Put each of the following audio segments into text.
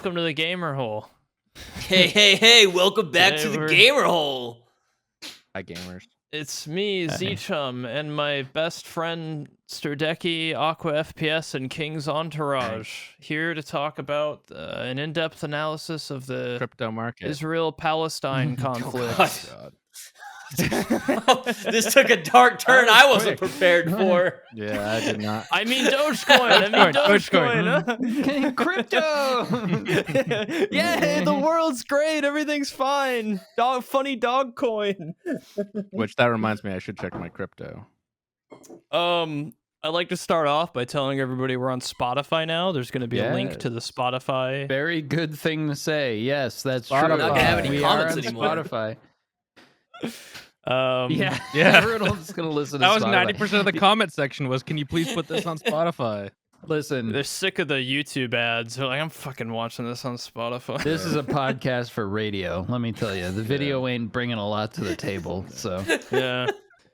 welcome to the Gamer Hole. Hey, welcome back to the Gamer Hole. Hi, gamers. It's me, Z-Chum, and my best friend, Sterdeki, Aqua FPS, and King's Entourage, here to talk about an in-depth analysis of the Crypto market. Israel-Palestine conflict. God. This took a dark turn I wasn't prepared for. Yeah, I did not. I mean Dogecoin. Dogecoin. Crypto. Yeah, the world's great. Everything's fine. Funny dog coin. Which that reminds me, I should check my crypto. I'd like to start off by telling everybody we're on Spotify now. There's going to be a link to the Spotify. Very good thing to say. Yes, that's true. We're not gonna have any we comments are on anymore. Spotify. Yeah. Everyone's gonna listen. That to was Spotify. 90% of the comment section was, "Can you please put this on Spotify?" Listen, They're sick of the YouTube ads. They're like, I'm fucking watching this on Spotify. this is a podcast for radio. Let me tell you, the video ain't bringing a lot to the table. So Yeah.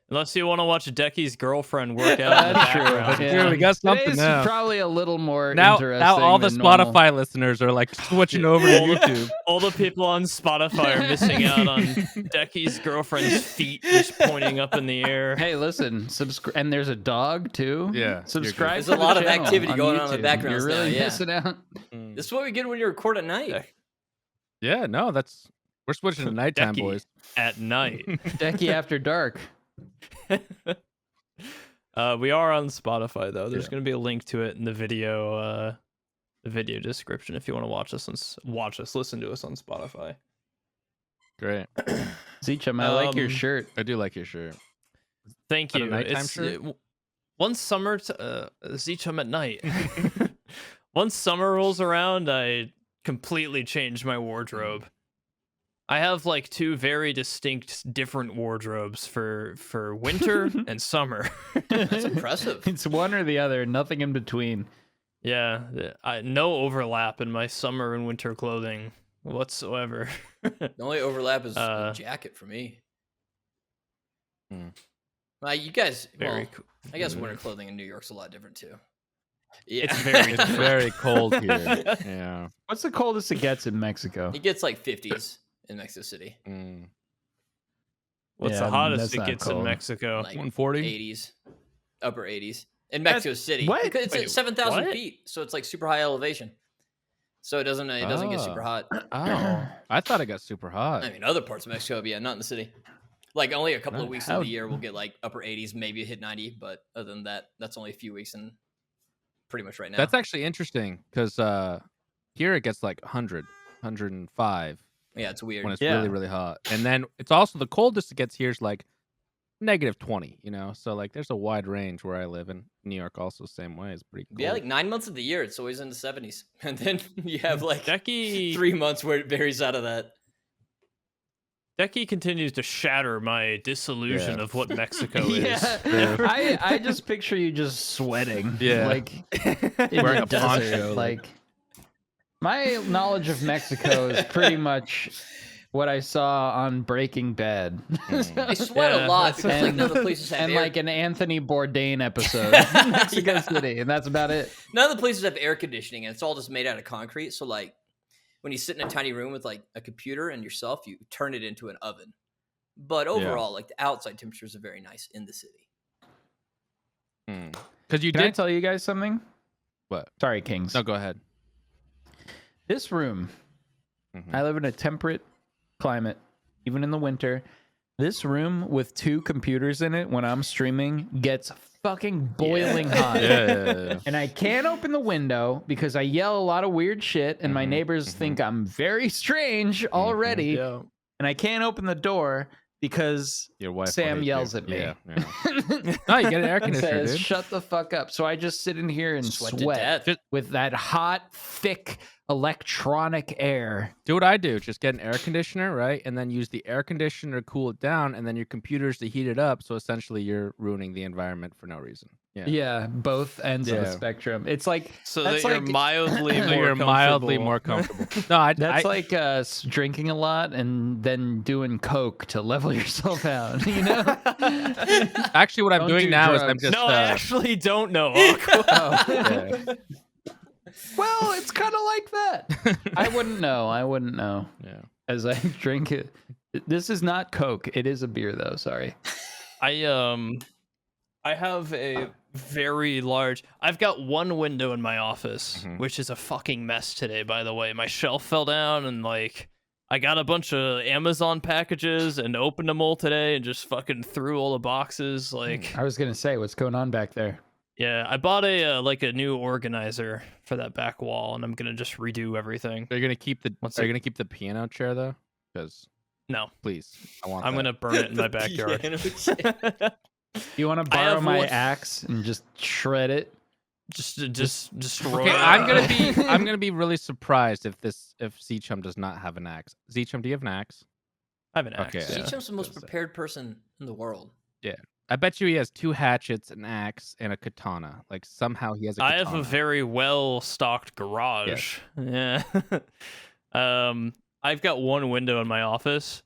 Unless you want to watch Decky's girlfriend work out in the That's true. background. Yeah, we got something today's now. probably a little more Now interesting. all the than Spotify normal. listeners are like switching over to YouTube. All the people on Spotify are missing out on Decky's girlfriend's feet just pointing up in the air. Hey, listen, subscribe, and there's a dog too. Yeah, subscribe. There's to a lot the of channel activity on going on in the YouTube. background You're now, really yeah. missing out. This is what we get when you record at night. Yeah, no, we're switching to nighttime, Decky boys. at night. Decky after dark. We are on Spotify though. There's going to be a link to it in the video description if you want to listen to us on Spotify. Great. Z-Chum, I like your shirt. I do like your shirt. Thank Is that a you. nighttime shirt? One summer, Z-Chum at night. Once summer rolls around, I completely change my wardrobe. I have like two very distinct, different wardrobes for winter and summer. That's impressive. It's one or the other, nothing in between. Yeah, no overlap in my summer and winter clothing whatsoever. The only overlap is the jacket for me. You guys, Very cool. I guess winter clothing in New York's a lot different too. Yeah. It's very cold here. Yeah. What's the coldest it gets in Mexico? It gets like 50s in Mexico City. What's Yeah, the hottest that's it not gets in cold. Mexico? Like 140? 80s, upper 80s in Mexico City. what? Because it's Wait, at 7,000 what? feet, so it's like super high elevation. So it doesn't get super hot. Oh, I thought it got super hot. I mean, other parts of Mexico, but yeah, not in the city. Like only a couple of weeks How- of the year we'll get like upper 80s, maybe hit 90, but other than that, that's only a few weeks and pretty much right now. That's actually interesting because here it gets like 100, 105 yeah, it's weird. when it's Yeah. really, really hot. And then it's also the coldest it gets here is like -20, you know? So like there's a wide range where I live in New York also same way. It's pretty cold. Yeah, like 9 months of the year, it's always in the 70s. And then you have like Decky 3 months where it varies out of that. Decky continues to shatter my disillusion of what Mexico is. Yeah, I just picture you just sweating. Yeah. Like in Wearing the a desert. poncho. Like my knowledge of Mexico is pretty much what I saw on Breaking Bad. I sweat Yeah, a lot that's- because like none of the places have and air. like an Anthony Bourdain episode in Mexico Yeah. City, and that's about it. None of the places have air conditioning, and it's all just made out of concrete. So like when you sit in a tiny room with like a computer and yourself, you turn it into an oven. But overall, like the outside temperatures are very nice in the city. Because you Can I did tell you guys something? what? Sorry, Kings. No, go ahead. This room, Mhm. I live in a temperate climate, even in the winter. This room with 2 computers in it when I'm streaming gets fucking boiling hot. Yeah. And I can't open the window because I yell a lot of weird shit and my neighbors think I'm very strange already. Yeah. And I can't open the door because Your wife will Sam hate yells you. at me. Yeah. No, you get an air and conditioner, says, dude. shut the fuck up. So I just sit in here and Sweat to sweat death. with that hot, thick electronic air. Do what I do. Just get an air conditioner, right? And then use the air conditioner to cool it down, and then your computer's to heat it up. So essentially, you're ruining the environment for no reason. Yeah. Yeah, both ends of the Yeah. spectrum. It's like So that's that you're like mildly more You're mildly comfortable. more comfortable. No, I that's like drinking a lot and then doing coke to level yourself out. You know? actually what I'm Don't doing do now is I'm drugs. just No, I actually don't know. Aqua. Oh. yeah. Well, it's kind of like that. I wouldn't know. Yeah. As I drink it. This is not Coke. It is a beer, though. Sorry. I have a very large. I've got one window in my office, Mhm. which is a fucking mess today. By the way, my shelf fell down, and like I got a bunch of Amazon packages and opened them all today, and just fucking threw all the boxes. Like, I was gonna say, what's going on back there? yeah, I bought a like a new organizer for that back wall, and I'm gonna just redo everything. Are you gonna keep the What's Are you that? gonna keep the piano chair though? Because No, please, I want. I'm that. gonna burn it in my backyard. You want to I borrow have my one- axe and just shred it? just destroy. Okay, it. I'm gonna be really surprised if Zeechum does not have an axe. Zeechum, do you have an axe? I have an axe. Okay, yeah. Zeechum's the most Gonna say. prepared person in the world. I bet you he has 2 hatchets, an axe, and a katana. Like somehow he has a I katana. have a very well stocked garage. Yeah. I've got one window in my office,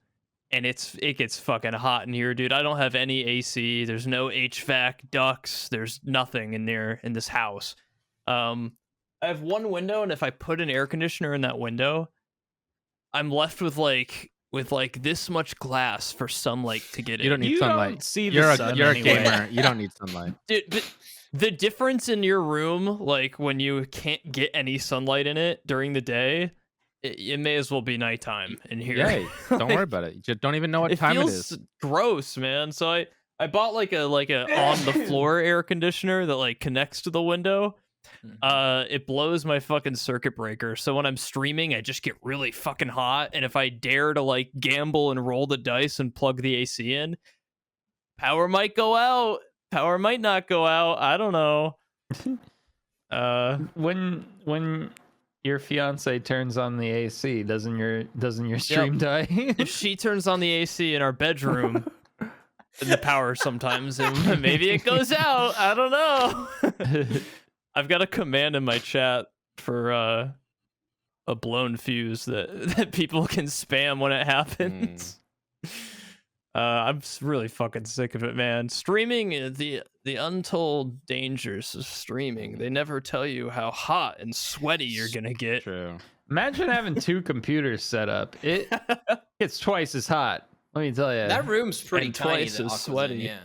and it gets fucking hot in here, dude. I don't have any AC. There's no HVAC ducts. There's nothing in there in this house. I have one window, and if I put an air conditioner in that window, I'm left with this much glass for sunlight to get in. You don't need You sunlight. don't see the You're sun a anyway. gamer. You don't need sunlight. Dude, but the difference in your room, like when you can't get any sunlight in it during the day, it may as well be nighttime in here. Yay! Don't worry about it. You just don't even know what It time it feels is. gross, man. So I bought like a on the floor air conditioner that like connects to the window. It blows my fucking circuit breaker. So when I'm streaming, I just get really fucking hot. And if I dare to like gamble and roll the dice and plug the AC in, power might go out. Power might not go out. I don't know. When your fiance turns on the AC, doesn't your stream die? If she turns on the AC in our bedroom, the power sometimes, and maybe it goes out. I don't know. I've got a command in my chat for a blown fuse that people can spam when it happens. I'm really fucking sick of it, man. Streaming, the untold dangers of streaming. They never tell you how hot and sweaty you're gonna get. True. Imagine having 2 computers set up. It gets twice as hot. Let me tell you. That room's pretty And tiny. twice that as Aqua's in, sweaty. Yeah.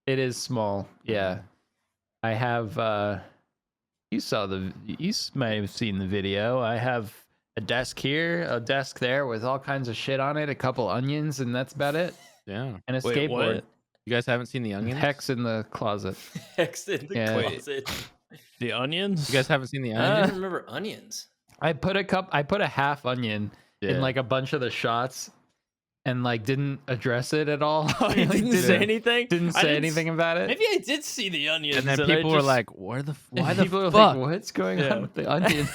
It is small. Yeah. I have you might have seen the video. I have a desk here, a desk there with all kinds of shit on it, a couple onions, and that's about it. Yeah. And a Wait, skateboard. what? You guys haven't seen the onions? Hex in the closet. Hex in the Yeah. closet. The onions? You guys haven't seen the I onions? don't remember onions. I put a half onion in like a bunch of the shots and like didn't address it at all. Oh, you Like, didn't say anything? Didn't I say didn't anything about it. Maybe I did see the onions. and then I people were just- like, "Why the People are fuck?" like, what's going Yeah. on with the onion?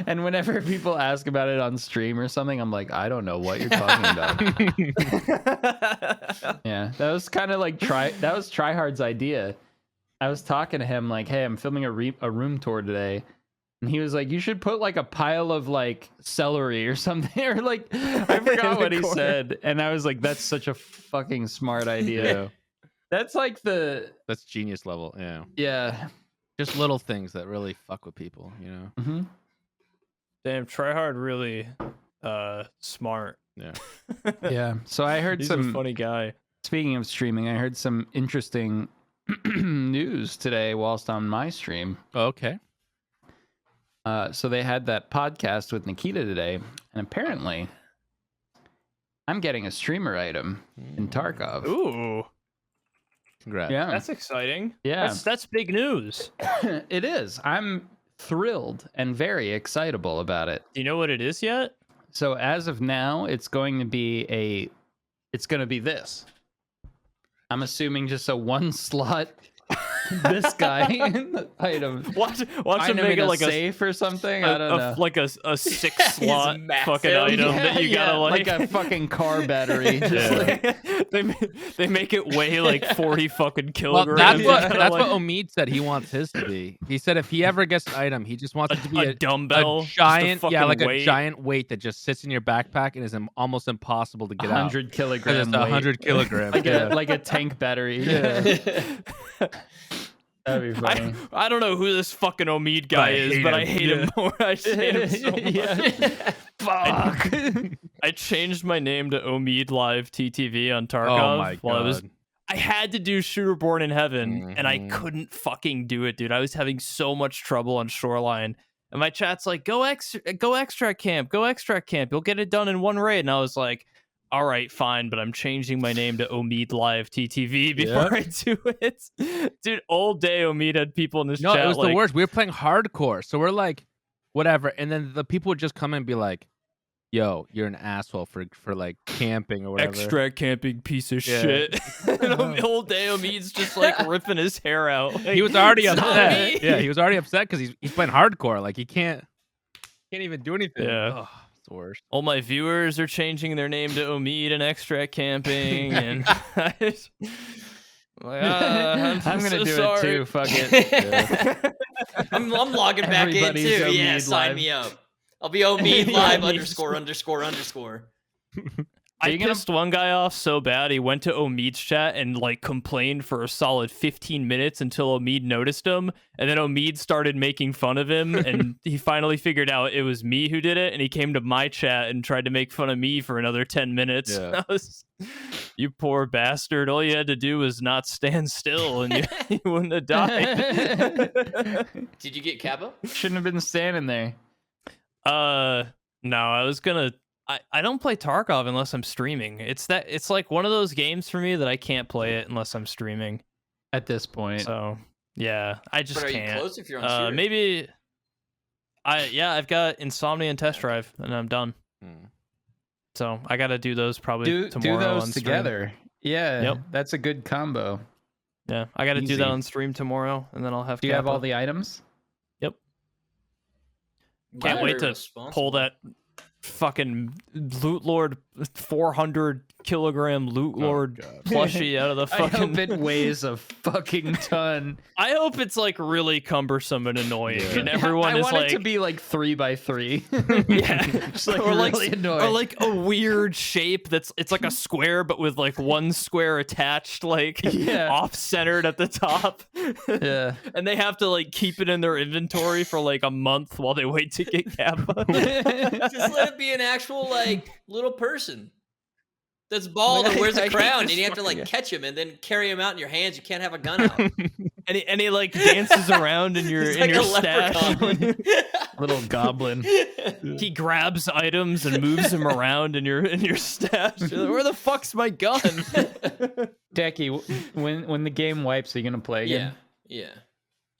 And whenever people ask about it on stream or something, I'm like, I don't know what you're talking about. Yeah, that was kind of like that was Tryhard's idea. I was talking to him like, hey, I'm filming a room tour today. And he was like, you should put like a pile of like celery or something. Or like, I forgot what he said. And I was like, that's such a fucking smart idea. Yeah. That's like That's genius level. Yeah. yeah. Just little things that really fuck with people, you know? Mm-hmm. Damn, Tryhard really smart. Yeah. Yeah. So I heard He's some a funny guy. Speaking of streaming, I heard some interesting news today whilst on my stream. Oh, okay. So they had that podcast with Nikita today, and apparently I'm getting a streamer item in Tarkov. Ooh, Congrats. Yeah. that's exciting. Yeah. That's big news. It is. I'm thrilled and very excitable about it. Do you know what it is yet? So as of now, it's going to be this. I'm assuming just a 1 slot this guy item. Watch him Item make in it a like safe or something. I don't know. like a 6 slot massive. fucking item Yeah, that you gotta like a fucking car battery. Just like, they make it weigh like 40 fucking Well, kilograms. that's You what gotta, that's like, what Omid said he wants his to be. He said if he ever gets an item, he just wants it to be a dumbbell, a just a giant, fucking like weight. a giant weight that just sits in your backpack and is almost impossible to get 100 out. kilogram It's weight. 100 kilograms. Like yeah. like a tank battery. Yeah. That'd be funny. I don't know who this fucking Omid guy is, but I hate him more. I hate him so much. Yeah. Fuck. I changed my name to Omid Live TTV on Tarkov. Oh my god. I had to do Shooter Born in Heaven, and I Mhm. couldn't fucking do it, dude. I was having so much trouble on Shoreline. And my chat's like, go extract camp. You'll get it done in one raid. And I was like, all right, fine, but I'm changing my name to Omid Live TTV before I do it. Dude, all day Omid had people in this No, chat it was like, the worst. We were playing hardcore, so we're like, whatever. And then the people would just come and be like, yo, you're an asshole for like camping or whatever. extract camping piece of Yeah. shit. And the whole day Omid's just like ripping his hair out. Like, He was already "It's not upset. me." Yeah, he was already upset because he's playing hardcore. Like he can't even do anything. Yeah. Ugh, it's the worst. All my viewers are changing their name to Omid and extract camping, and I'm gonna so do sorry. it too. Fuck it. I'm logging back in Everybody's too. Yeah, Omid sign live. me up. I'll be Omid Yeah, live me ____. I you gonna- pissed one guy off so bad he went to Omid's chat and like complained for a solid 15 minutes until Omid noticed him, and then Omid started making fun of him, and he finally figured out it was me who did it, and he came to my chat and tried to make fun of me for another 10 minutes. Yeah. I was, you poor bastard! All you had to do was not stand still, and you wouldn't have died. Did you get Kappa? Shouldn't have been standing there. No, I was gonna. I don't play Tarkov unless I'm streaming. It's like one of those games for me that I can't play it unless I'm streaming. At this point, So yeah, I just But are can't. you close if you're on Sirius? Maybe. I've got Insomnia and Test Drive, and I'm done. Hmm. So I gotta do those probably do tomorrow those on stream. together. Yeah, Yep. that's a good combo. Yeah, I gotta do Easy. that on stream tomorrow, and then I'll have. Do you have Kappa. all the items? Can't Wow, wait very to responsible. pull that fucking Loot Lord 400 kilogram Loot Lord God. plushie out of the I fucking. hope it weighs a fucking ton. I hope it's like really cumbersome and annoying, Yeah. and everyone I is want like, it to be like 3x3. yeah, Just like or like, really annoying. or like a weird shape it's like a square, but with like one square attached, like Yeah. off centered at the top. Yeah. And they have to like keep it in their inventory for like a month while they wait to get Kappa. Just let it be an actual like little person that's bald and wears I a hate crown, this and you have to like fucking- catch him and then carry him out in your hands. You can't have a gun out. And he like dances around in your He's in like your a stash. leprechaun. Little goblin. He grabs items and moves them around in your stash. You're like, where the fuck's my gun? Decky, when the game wipes, are you gonna play again? Yeah.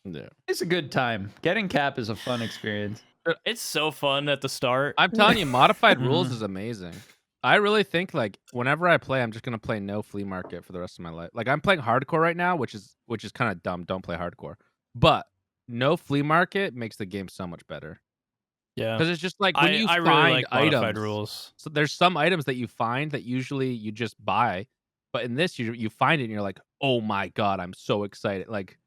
Yeah. It's a good time. Getting Cap is a fun experience. It's so fun at the start. I'm telling you, modified rules Mhm. is amazing. I really think like whenever I play, I'm just gonna play no flea market for the rest of my life. Like I'm playing hardcore right now, which is kind of dumb. Don't play hardcore, but no flea market makes the game so much better Yeah. because it's just like when you I find really like modified items. rules. So there's some items that you find that usually you just buy, but in this you find it and you're like, oh my god, I'm so excited. Like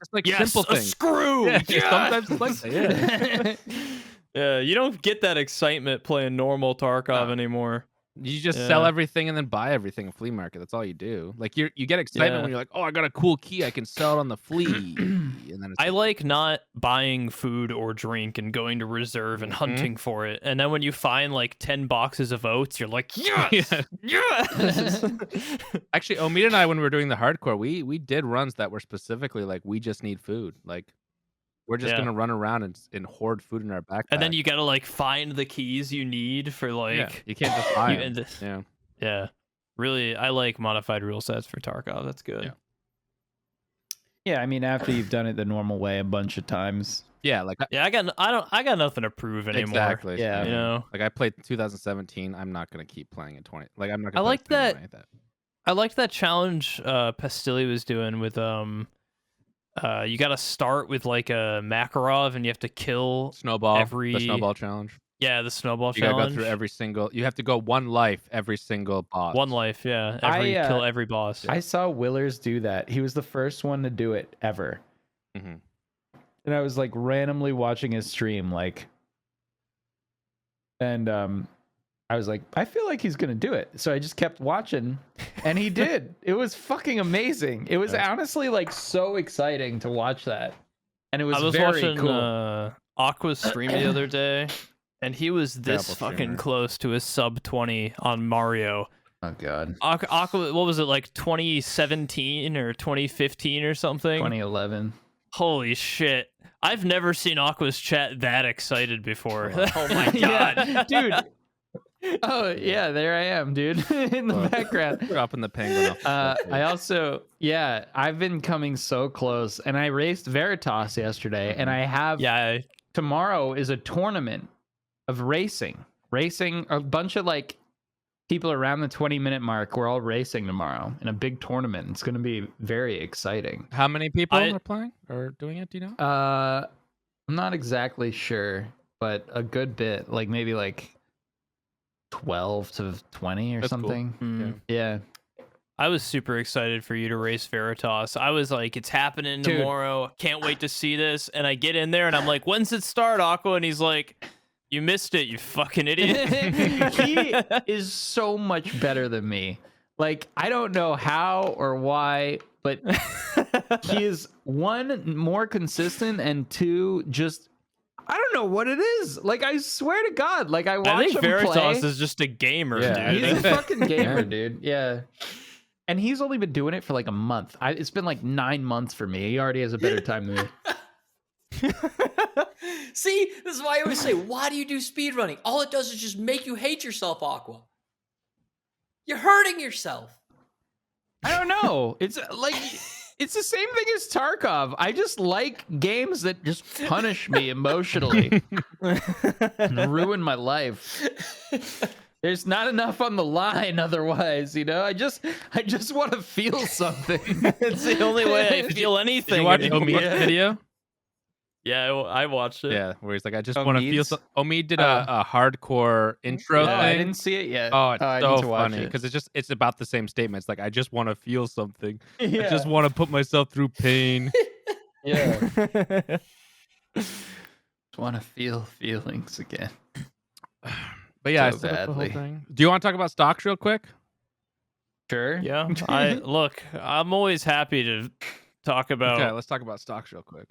it's like Yes, simple a things. screw. Yeah, Yes! sometimes it's like that, yeah. Yeah, you don't get that excitement playing normal Tarkov No. anymore. You just sell Yeah. everything and then buy everything in flea market. That's all you do. Like you get excitement Yeah. when you're like, oh, I got a cool key. I can sell it on the flea. And then it's I like not buying food or drink and going to reserve and hunting for it. And then when you find like 10 boxes of oats, you're like, yes, Yeah. yes. Actually, Omid and I, when we were doing the hardcore, we did runs that were specifically like we just need food. Like we're just Yeah. gonna run around and hoard food in our backpack. And then you gotta like find the keys you need for like yeah, you can't just buy you- 'em. and- Yeah. yeah. Really, I like modified rule sets for Tarkov. That's good. Yeah. Yeah, I mean, after you've done it the normal way a bunch of times. Yeah, like Yeah, I got nothing to prove anymore. exactly. Yeah. You know, Like I played 2017. I'm not gonna keep playing in 20. Like I'm not. Gonna I play like the same that- way that. I liked that challenge Pastilli was doing with you got to start with like a Makarov and you have to kill Snowball. every- The snowball challenge. the snowball You gotta challenge. go through every single. You have to go one life every single boss. One life, yeah. I, Kill every boss. I saw Willers do that. He was the first one to do it ever. Mhm. And I was like randomly watching his stream, like, and I was like, I feel like he's gonna do it. So I just kept watching, and he did. It was fucking amazing. It was honestly like so exciting to watch that, and it was I was very watching cool. Aqua's stream the other day, and he was this Terrible fucking streamer. close to his sub 20 on Mario. Oh god, Aqua, what was it, like 2017 or 2015 or something? 2011. Holy shit. I've never seen Aqua's chat that excited before. Oh my god. Yeah, dude. Oh yeah, there I am, dude, in the background. Dropping the penguin off. I also, yeah, I've been coming so close, and I raced Veritas yesterday, and I have Yeah, tomorrow is a tournament of racing a bunch of like people around the 20-minute mark. We're all racing tomorrow in a big tournament. It's going to be very exciting. How many people are playing or doing it? Do you know? I'm not exactly sure, but a good bit, like maybe like 12 to 20 or That's cool. something. Yeah. I was super excited for you to race Veritas. I was like, it's happening Dude. tomorrow. Can't wait to see this. And I get in there and I'm like, when's it start, Aqua? And he's like, you missed it, you fucking idiot. He is so much better than me. Like, I don't know how or why, but he is one, more consistent, and two, just I don't know what it is. Like, I swear to God, like I watch I think him Veritas play. is just a gamer, Yeah. dude. He's a fucking gamer, dude. Yeah. And he's only been doing it for like a month. It's been like 9 months for me. He already has a better time than me. See, this is why I always say, why do you do speedrunning? All it does is just make you hate yourself, Aqua. You're hurting yourself. I don't know. It's like it's the same thing as Tarkov. I just like games that just punish me emotionally and ruin my life. There's not enough on the line otherwise, you know? I just want to feel something. It's the only way I feel anything. Did you watch anymore. Omid's video? Yeah, I watched it. Yeah, where he's like, I just want to feel. Omid's? Omid did a hardcore intro Oh, thing. I didn't see it yet. Oh, it's I so need to watch funny it. because it's about the same statement. It's like, I just want to feel something. I Yeah. just want to put myself through pain. Yeah. Just want to feel feelings again. But yeah, So I set up the whole badly. thing. Do you want to talk about stocks real quick? Sure. Yeah, I'm always happy to talk about. Okay, let's talk about stocks real quick.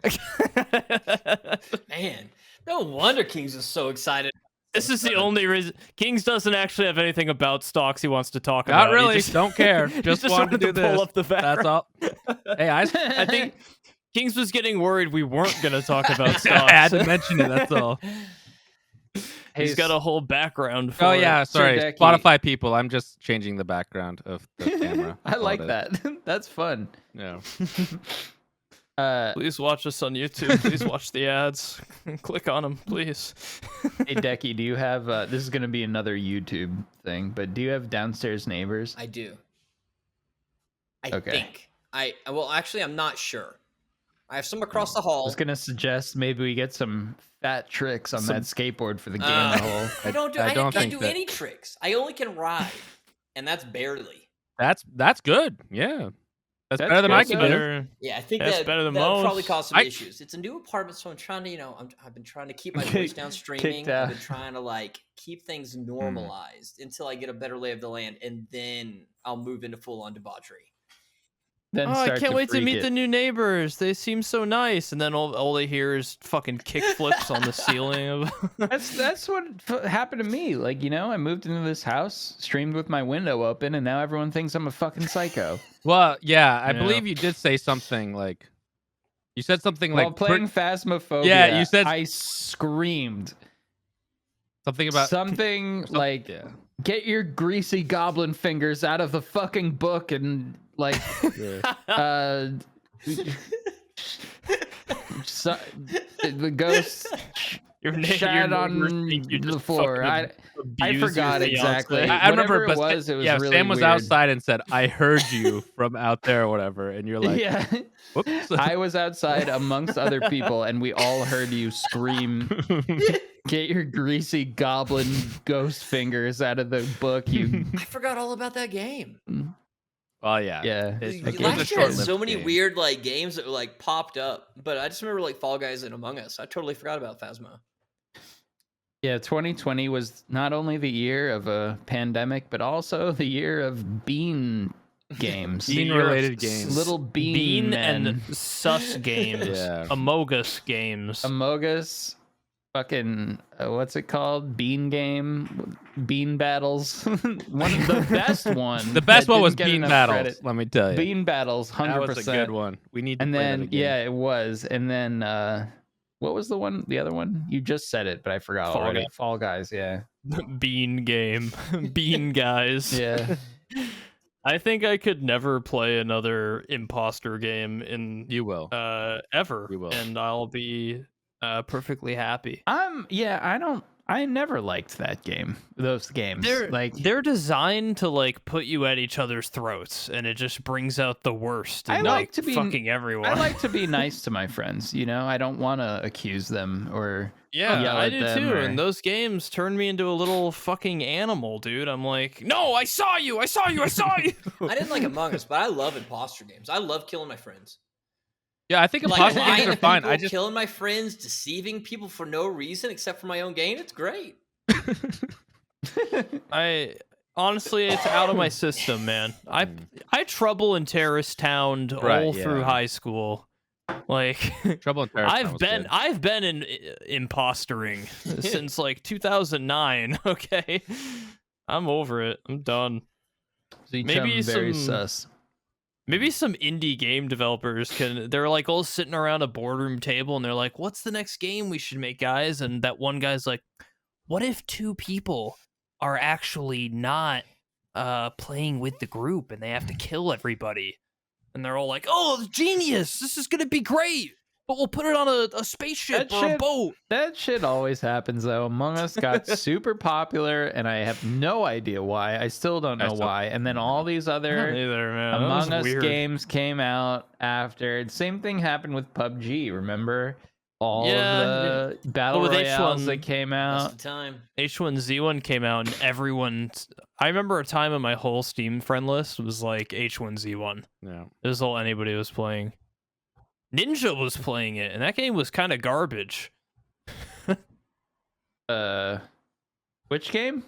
Man, no wonder Kings is so excited. This is the only reason. Kings doesn't actually have anything about stocks he wants to talk about. Not He really. just- Don't care. he Just wanted wanted to do pull this. up the That's background. all. Hey, I I think Kings was getting worried we weren't going to talk about I had stocks. to mention it. That's all. He's got a whole background for Oh it. yeah, sorry. Decky. Spotify people, I'm just changing the background of the camera. I That's all like it is. that. That's fun. Yeah. Please watch us on YouTube. Please watch the ads. Click on them, please. Hey Decky, do you have this is gonna be another YouTube thing, but do you have downstairs neighbors? I do. I Okay. think. Well, actually, I'm not sure. I have some across the I hall. was gonna suggest maybe we get some fat tricks on that skateboard for the game Uh, hole. I don't do. I I, don't can't think do that- any tricks. I only can ride, and that's barely. That's good. Yeah. That's That's better than good. I That's can do. better. Yeah, I think That's that better than that'll probably most. cause some I- issues. It's a new apartment, so I'm trying to, I've been trying to keep my Kick- voice down streaming. kicked I've been out. trying to like keep things normalized until I get a better lay of the land, and then I'll move into full on debauchery. Then Oh, I start can't wait to freak meet it. the new neighbors. They seem so nice. And then all they hear is fucking kick flips on the ceiling of. That's what happened to me. Like, you know, I moved into this house, streamed with my window open, and now everyone thinks I'm a fucking psycho. Well, yeah, I Yeah. believe you did say something like you said something While like playing Phasmophobia, Yeah, you said- I screamed something about something like yeah. get your greasy goblin fingers out of the fucking book and like uh so, the ghost Your shat neighbors on think you the just floor. fucking I abuse your forgot fiance. exactly. I remember, Whatever but it was yeah, really Sam was weird. outside and said, "I heard you from out there," or whatever, and you're like, Yeah. "Whoops." I was outside amongst other people, and we all heard you scream, "Get your greasy goblin ghost fingers out of the book, you!" I forgot all about that game. Well, yeah, Yeah. It That was game's a Last year had short-lived so many game. weird like games that like popped up, but I just remember like Fall Guys and Among Us. I totally forgot about Phasma. Yeah, 2020 was not only the year of a pandemic, but also the year of bean games. Bean related games. Little bean men. and sus games, Yeah. Among Us games. Among Us, fucking what's it called? Bean game, bean battles. One of the best one. The best that one was didn't get Bean enough Battles. credit. Let me tell you, Bean battles, 100%. that was a good one. We need to And play that then again. yeah, it was. And then what was the one? The other one? You just said it, but I forgot Fall already. Guy. Fall Guys. Yeah. Bean game. Bean guys. Yeah. I think I could never play another imposter game in You will. ever, We will. and I'll be perfectly happy. I never liked that game. Those games. They're designed to like put you at each other's throats, and it just brings out the worst in I like to be- fucking everyone. I like to be nice to my friends, you know. I don't want to accuse them or Yeah, yell I at do them too. or- And those games turn me into a little fucking animal, dude. I'm like, no, I saw you, I saw you, I saw you. I didn't like Among Us, but I love imposter games. I love killing my friends. Yeah, I think Like imposter lying games to are fine. people, I just killing my friends, deceiving people for no reason except for my own gain. It's great. I honestly, it's out of my system, man. I trouble in Terrorist Town all through yeah. high school. Like Trouble in Paris. I've been in impostering since like 2009. Okay, I'm over it. I'm done. Maybe very some- sus. Maybe some indie game developers they're like all sitting around a boardroom table and they're like, what's the next game we should make, guys? And that one guy's like, what if two people are actually not playing with the group and they have to kill everybody? And they're all like, oh, genius, this is gonna be great, but we'll put it on a spaceship or a boat. That shit always happens though. Among Us got super popular, and I have no idea why. I still don't know why. And then all these other Neither, man. That Among was Us weird. games came out after. Same thing happened with PUBG. Remember all Yeah, of the battle with royales H1 that came That's out? the time. H1Z1 came out and everyone. I remember a time on my whole Steam friend list was like H1Z1. Yeah. It was all anybody was playing. Ninja was playing it, and that game was kind of garbage. Which game?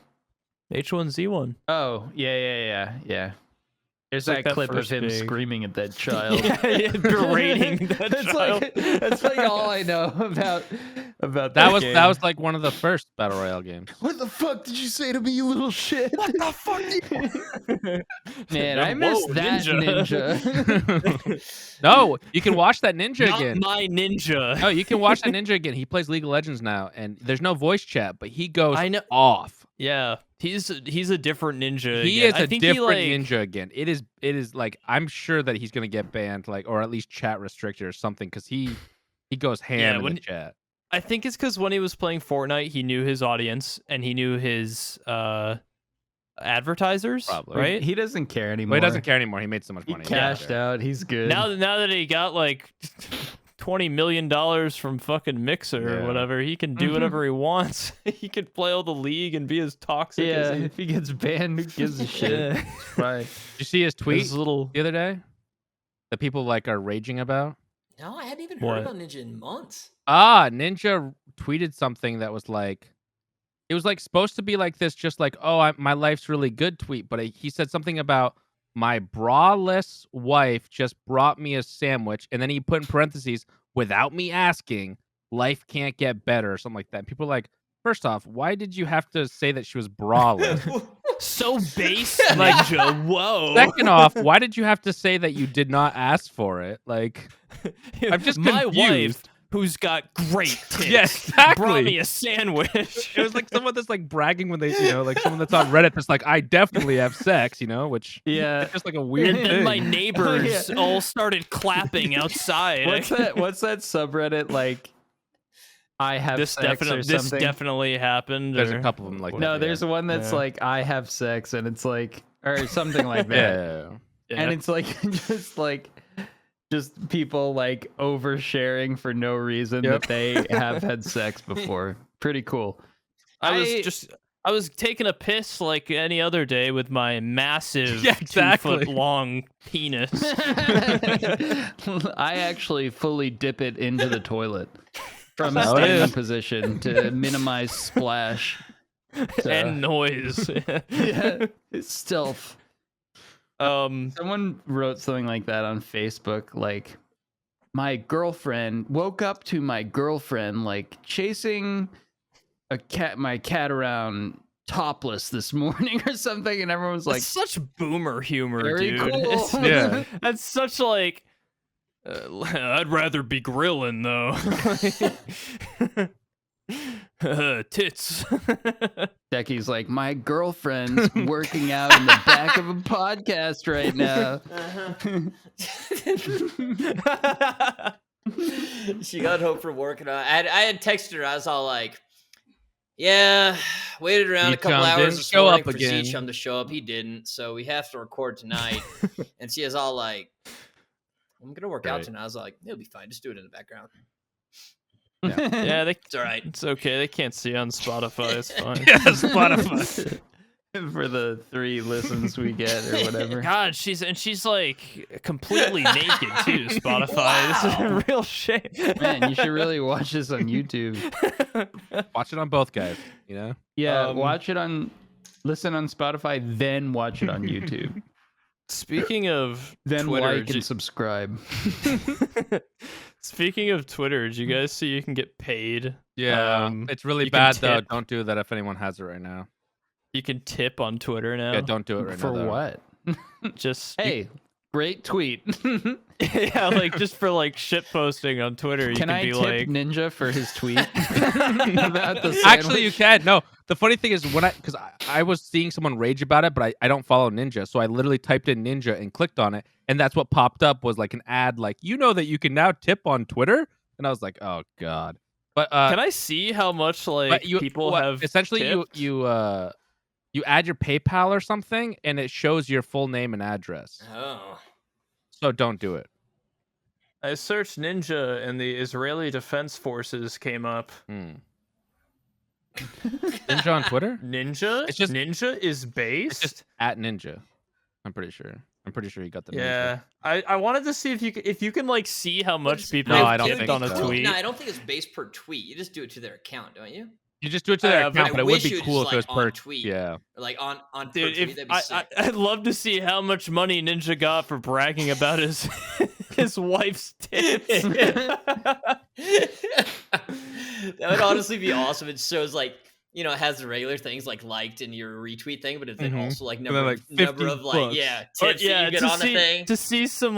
H1Z1. Oh, yeah. There's like that that clip of first him big- screaming at that child. Yeah, berating that child. That's like all I know about That game. was like one of the first battle royale games. What the fuck did you say to me, you little shit? What the fuck? Man, I missed Whoa, that ninja. No, you can watch that ninja Not again. my ninja. No, you can watch that ninja again. He plays League of Legends now, and there's no voice chat, but he goes I know. off. Yeah, he's a different ninja. He again. is I a think different he, like, ninja again. It is like I'm sure that he's gonna get banned, like, or at least chat restricted or something, because he goes ham in the chat. I think it's because when he was playing Fortnite, he knew his audience and he knew his advertisers. Probably. Right. He doesn't care anymore. Well, he doesn't care anymore. He made so much He money. cashed out. He's good. Now that he got like $20 million from fucking Mixer or Yeah. whatever, he can do whatever he wants. He could play all the league and be as toxic yeah, as he. if he gets banned, who gives a shit? Yeah. Right. Did you see his tweet His little. the other day that people like are raging about? No, I hadn't even What? heard about Ninja in months. Ninja tweeted something that was like, it was like supposed to be like this, just like, oh, my life's really good tweet, but he said something about my braless wife just brought me a sandwich, and then he put in parentheses, without me asking, life can't get better, or something like that. And people are like, first off, why did you have to say that she was braless? So base, Ninja. Whoa. Second off, why did you have to say that you did not ask for it? Like, I'm just my confused. wife, who's got great tits, Yeah, exactly. brought me a sandwich. It was like someone that's like bragging when they, like someone that's on Reddit that's like, I definitely have sex, which Yeah. it's just like a weird And then thing. my neighbors Yeah. all started clapping outside. What's that subreddit like? I have This sex or this something. definitely happened. There's or- a couple of them like that. No, there's one that's Yeah. like I have sex, and it's like or something like that. Yeah. Yeah. And it's like just people like oversharing for no reason Yep. that they have had sex before. Pretty cool. I was taking a piss like any other day with my massive Yeah, exactly. 2 foot long penis. I actually fully dip it into the toilet. from How it standing is. position to minimize splash. So, And noise. yeah, it's stealth. Um, Someone wrote something like that on Facebook, like, my girlfriend woke up to my girlfriend like chasing my cat around topless this morning or something, and everyone's like, that's such boomer humor, very dude. cool. Yeah. That's such like. I'd rather be grilling though. Tits. Decky's like, my girlfriend's working out in the back of a podcast right now. She got home from work, and I had texted her. I was all like, "Yeah, waited around a couple Zichum hours didn't this show morning up for again." Zichum to show up. He didn't, so we have to record tonight." And she was all like, "I'm gonna work out Right. tonight." I was like, "It'll be fine. Just do it in the background." Yeah, It's all right. it's okay. They can't see on Spotify. It's fine. Yeah, Spotify. For the 3 listens we get or whatever. God, she's like completely naked too. Spotify. This is a real shame. Man, you should really watch this on YouTube. Watch it on both, guys. You know. Yeah, listen on Spotify, then watch it on YouTube. Speaking of Then Twitter, like and subscribe. speaking of Twitter, did you guys see you can get paid? Yeah, it's really you can bad though. tip. Don't do that if anyone has it right now. You can tip on Twitter now. Yeah, don't do it right For now. though. what? Just Hey, great tweet. yeah, like just for like shit posting on Twitter. You Can I be tip like, Ninja for his tweet about the Actually, you sandwich? can. No, the funny thing is because I was seeing someone rage about it, but I don't follow Ninja, so I literally typed in Ninja and clicked on it, and that's what popped up was like an ad, like that you can now tip on Twitter, and I was like, oh god. But can I see how much like people have essentially tipped? you add your PayPal or something, and it shows your full name and address. Oh, So don't do it. I searched Ninja and the Israeli Defense Forces came up. Ninja on Twitter? Ninja? It's just- Ninja is based? It's just at Ninja. I'm pretty sure he got the Ninja. yeah. I wanted to see if you can like see how much it's- people No, have I don't tipped think on a so. tweet. No, I don't think it's based per tweet. You just do it to their account, don't you? You just do it to their Yeah, but account, but I it would wish be it was cool if it was like on per tweet. Yeah. Or like on per Dude, tweet, if that'd be sick. I'd love to see how much money Ninja got for bragging about his his wife's tits. That would honestly be awesome. It shows like, it has the regular things like liked and your retweet thing, but it's then Mhm. also like then, number, like, number 50 of like bucks. tips Or, that you get on the thing. to see some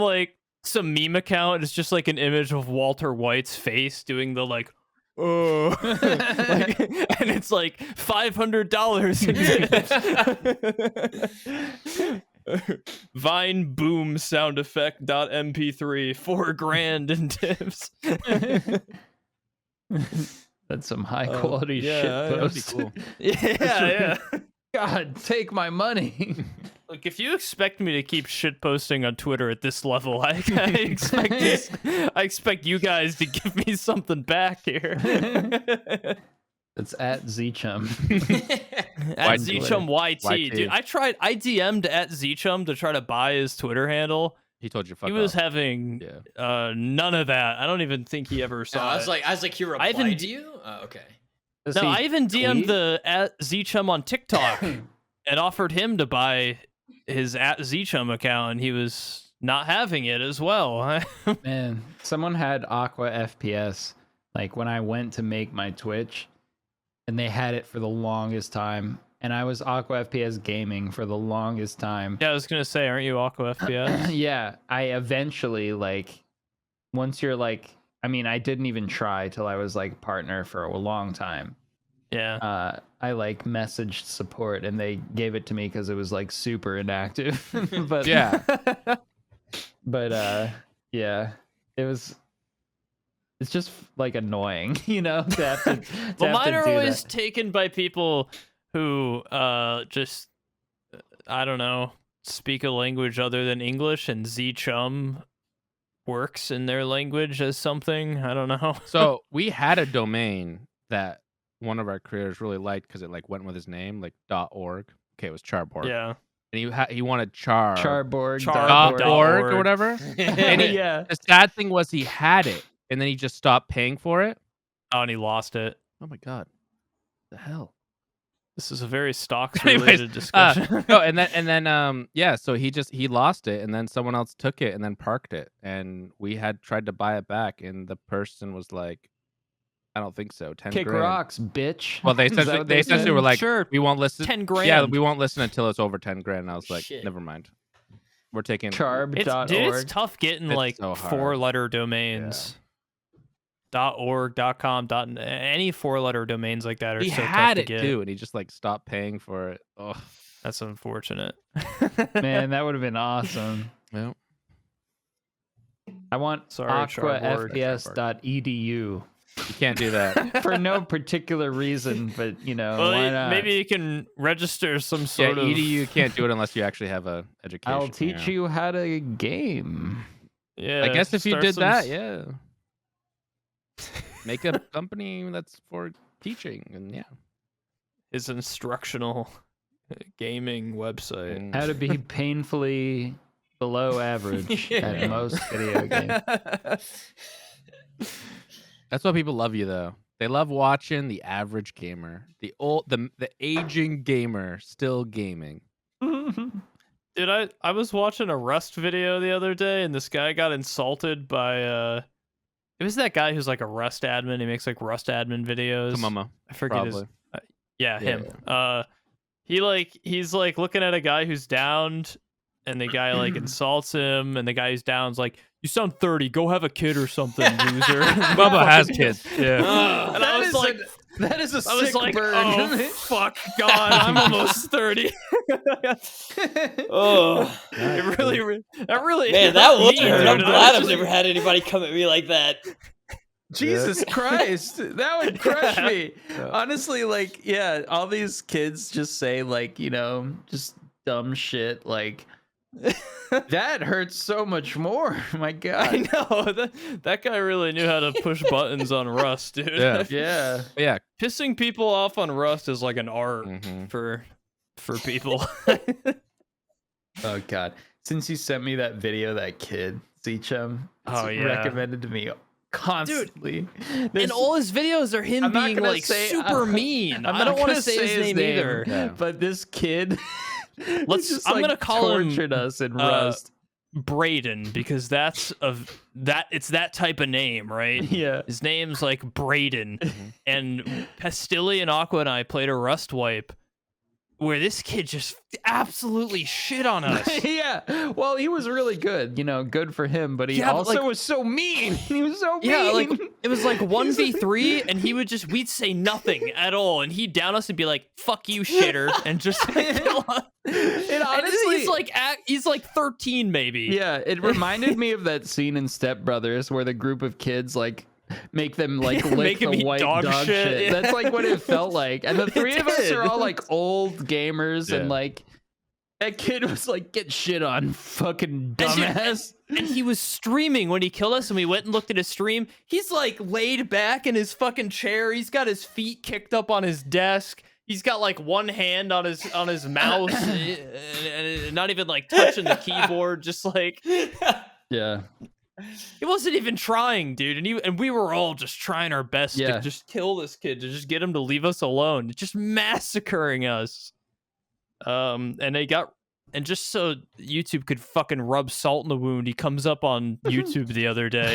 meme account is just like an image of Walter White's face doing the like, oh, like, and it's like $500 in tips. Vine boom sound effect .mp3 $4,000 in tips. That's some high quality yeah, shit that'd That'd be post. cool. Yeah. God, take my money. Look, if you expect me to keep shit posting on Twitter at this level, I expect you guys to give me something back here. It's at Zichum. At YT. Zichum YT, dude. I DM'd at Zichum to try to buy his Twitter handle. He told you fuck He was off. having Yeah. none of that. I don't even think he ever No, saw I was it. like, he replied even- to you? Oh, okay. Does No, he I even DM'd tweet? the at Zichum on TikTok and offered him to buy his at Zichum account, and he was not having it as well. Man, someone had Aqua FPS like when I went to make my Twitch, and they had it for the longest time. And I was Aqua FPS gaming for the longest time. Yeah, I was gonna say, aren't you Aqua FPS? Yeah, I eventually once you're I didn't even try till I was partner for a long time. Yeah. I messaged support and they gave it to me because it was super inactive. But Yeah. yeah, it's just annoying, to have to. Well, mine to are do always that. taken by people who just I don't know, speak a language other than English, and Zichum works in their language as something. I don't know. So we had a domain that one of our creators really liked because it went with his name, .org. Okay, it was Charborg. Yeah. And he wanted Charborg. .org or .org. whatever. And Yeah. the sad thing was he had it, and then he just stopped paying for it. Oh, and he lost it. Oh my god, the hell. This is a very stocks Anyways, related discussion. Oh, and then yeah, so he lost it, and then someone else took it and then parked it, and we had tried to buy it back, and the person was like, I don't think so, 10 Kick grand. rocks, bitch. Well, they Is that essentially, what they essentially said? were like, Sure, we won't listen. 10 grand. Yeah, we won't listen until it's over 10 grand. And I was like, Shit. never mind. We're taking Charb.org. Dude, it's tough getting It's like so hard. 4-letter domains. .org, .com, any 4-letter domains like that are He so tough had to it get. too, and he just like stopped paying for it. Oh, That's unfortunate. Man, that would have been awesome. well, I want Sorry, aquafps.edu you can't do that. for no particular reason, but Well, why not? maybe you can register some Yeah, sort of edu can't do it unless you actually have a education. I'll teach you how to game. Yeah, I guess if you start did some that, yeah. Make a company that's for teaching, and yeah. his instructional gaming website. How to be painfully below average at most video games. That's why people love you, though. They love watching the average gamer, the aging gamer still gaming. Dude, I was watching a Rust video the other day, and this guy got insulted by it was that guy who's like a Rust admin. He makes like Rust admin videos. Kamama, I forget probably. yeah, him. He's like looking at a guy who's downed, and the guy like insults him, and the guy who's down's like, "You sound 30. Go have a kid or something, loser." Bubba has kids. Yeah. And I was like, that is a I was sick like, burn. oh fuck, God, I'm almost 30. Oh, It really, that really, man, that would me, hurt. dude. I'm And I glad was I've just never had anybody come at me like that. Jesus Christ, that would crush me. Yeah. Honestly, like, yeah, all these kids just say like, just dumb shit. Like, that hurts so much more. My I God. know that guy really knew how to push buttons on Rust, dude. Yeah. Yeah. Yeah. Pissing people off on Rust is like an art Mhm. for people. Oh God. Since you sent me that video, that kid, Zeechum, Oh, yeah. recommended to me constantly. And all his videos are him I'm not being gonna like say- super I'm- mean. I'm I not don't want to gonna say his name either. Yeah. But this kid, Let's- I'm gonna call him, tortured us in Rust. Braden, because it's that type of name, right? Yeah. His name's like Braden. And Pastilli and Aqua and I played a Rust wipe where this kid just absolutely shit on us. Yeah. Well, he was really good. Good for him, but he Yeah, but, also like- was so mean. He was so mean. Yeah, like it was like 1v3, and we'd say nothing at all, and he'd down us and be like, "Fuck you, shitter," and just like, kill us. And And honestly, he's like 13 maybe. yeah, it reminded me of that scene in Step Brothers where the group of kids like make them like lick Make him the eat white dog dog, shit, shit. yeah. That's like what it felt like. And the three of us did. are all like old gamers, Yeah. and like that kid was like, "Get shit on, fucking dumbass." And he was streaming when he killed us, and we went and looked at his stream. He's like laid back in his fucking chair. He's got his feet kicked up on his desk. He's got like one hand on his mouse, and not even like touching the keyboard. Just like Yeah. he wasn't even trying, dude. And we were all just trying our best Yeah. to just kill this kid, to just get him to leave us alone, just massacring us. And just so YouTube could fucking rub salt in the wound, he comes up on YouTube the other day.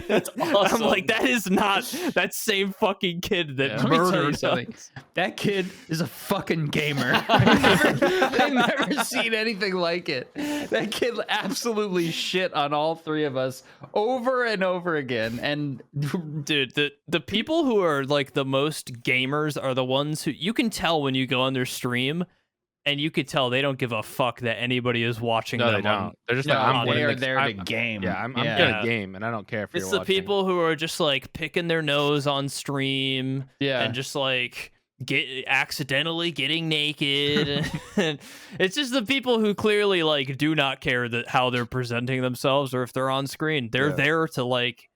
That's awesome. I'm like, that is not that same fucking kid that Let me tell you murdered something. us. That kid is a fucking gamer. I've never seen anything like it. That kid absolutely shit on all three of us over and over again. And Dude, the people who are like the most gamers are the ones who you can tell when you go on their stream, and you could tell they don't give a fuck that anybody is watching No, them. they don't. They're just no, like, I'm they are winning. there to game. Yeah, I'm Yeah. gonna game, and I don't care if It's you're the watching. people who are just like picking their nose on stream Yeah. and just like accidentally getting naked. And it's just the people who clearly like do not care that how they're presenting themselves or if they're on screen. They're Yeah. there to like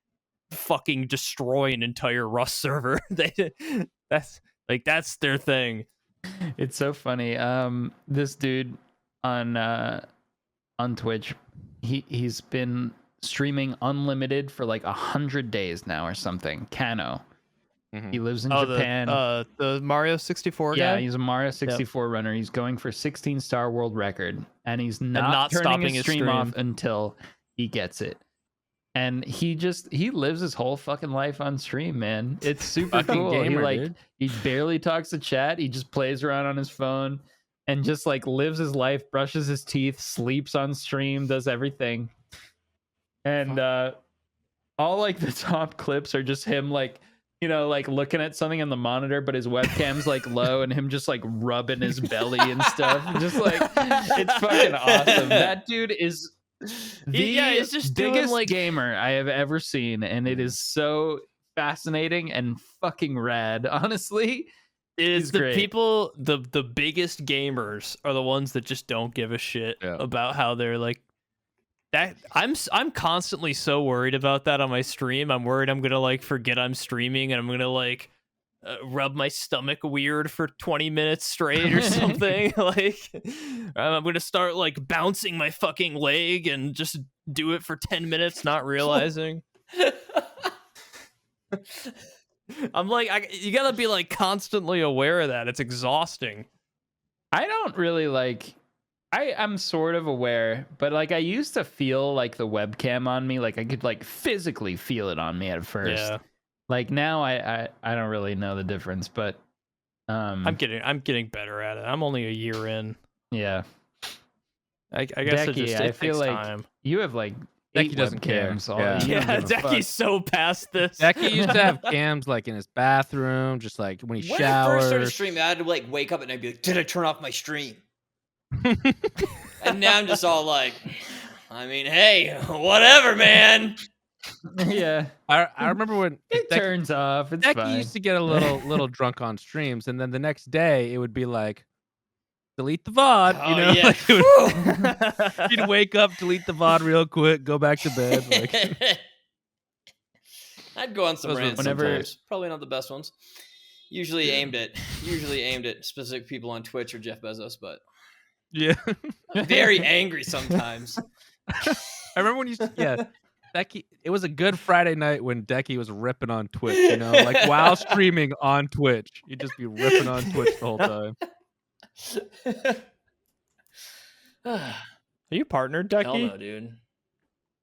fucking destroy an entire Rust server. That's their thing. It's so funny. This dude on Twitch, he's been streaming unlimited for like 100 days now or something. Kano. He lives in Japan. The Mario 64 yeah, guy? he's a Mario 64 runner. He's going for 16-star world record, and he's not turning stopping his his stream off stream. until he gets it. And he lives his whole fucking life on stream, man. It's super Fucking cool. gamer, he dude. he barely talks to chat. He just plays around on his phone and just like lives his life, brushes his teeth, sleeps on stream, does everything. And all like the top clips are just him like, you know, like looking at something on the monitor, but his webcam's like low and him just like rubbing his belly and stuff. Just like, it's fucking awesome. That dude is he's just doing, biggest like- gamer I have ever seen, and it is so fascinating and fucking rad. Honestly, Is he's the great. people the biggest gamers are the ones that just don't give a shit about how they're like that. I'm constantly so worried about that on my stream. I'm worried I'm gonna like forget I'm streaming and I'm gonna like rub my stomach weird for 20 minutes straight or something. Like I'm gonna start like bouncing my fucking leg and just do it for 10 minutes not realizing. I'm like, you gotta be like constantly aware of that. It's exhausting. I don't really like. I'm sort of aware, but like I used to feel like the webcam on me, like I could like physically feel it on me at first. Yeah. Like now I don't really know the difference, but I'm getting better at it. I'm only a year in. yeah. I guess it Decky, just I it feel takes like time. you have like Decky 8 doesn't care. webcams. Yeah. You don't Yeah, give a fuck. Decky's so past this. Decky used to have cams like in his bathroom, just like when he When I first started showers. streaming, I had to like wake up and I'd be like, "Did I turn off my stream?" And now I'm just all like, I mean, hey, whatever, man. Yeah, I remember when it Decky, turns off. It's Decky fine. used to get a little drunk on streams, and then the next day it would be like, delete the VOD. Oh, You know, yeah. like, it would- Whew. you'd wake up, delete the VOD real quick, go back to bed. Like, I'd go on some Those were rants whenever- sometimes. Probably not the best ones. Usually aimed at specific people on Twitch or Jeff Bezos, but yeah. very angry sometimes. I remember when Decky. It was a good Friday night when Decky was ripping on Twitch. You know, like while streaming on Twitch, you'd just be ripping on Twitch the whole time. Are you partnered, Hell Decky? no, dude.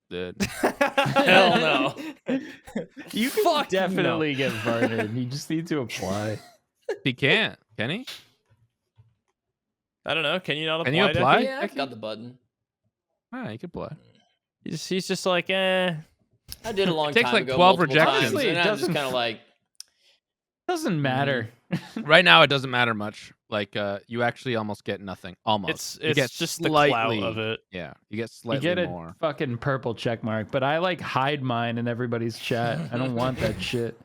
Dude. Hell no. You can definitely get partnered. You just need to apply. He can't, can he? I don't know. Can you not apply? Can you apply? Decky? Yeah, I've got the button. Ah, he could play. He's just like, eh. I did a long takes time like ago. 12 multiple rejections. times, Honestly, and it I'm just doesn't kind of like, Doesn't matter. Right now, it doesn't matter much. Like, you actually almost get nothing. Almost. You It's get just the clout slightly- of it. Yeah, you get You slightly get a more. fucking purple check mark, but I like hide mine in everybody's chat. I don't want that shit.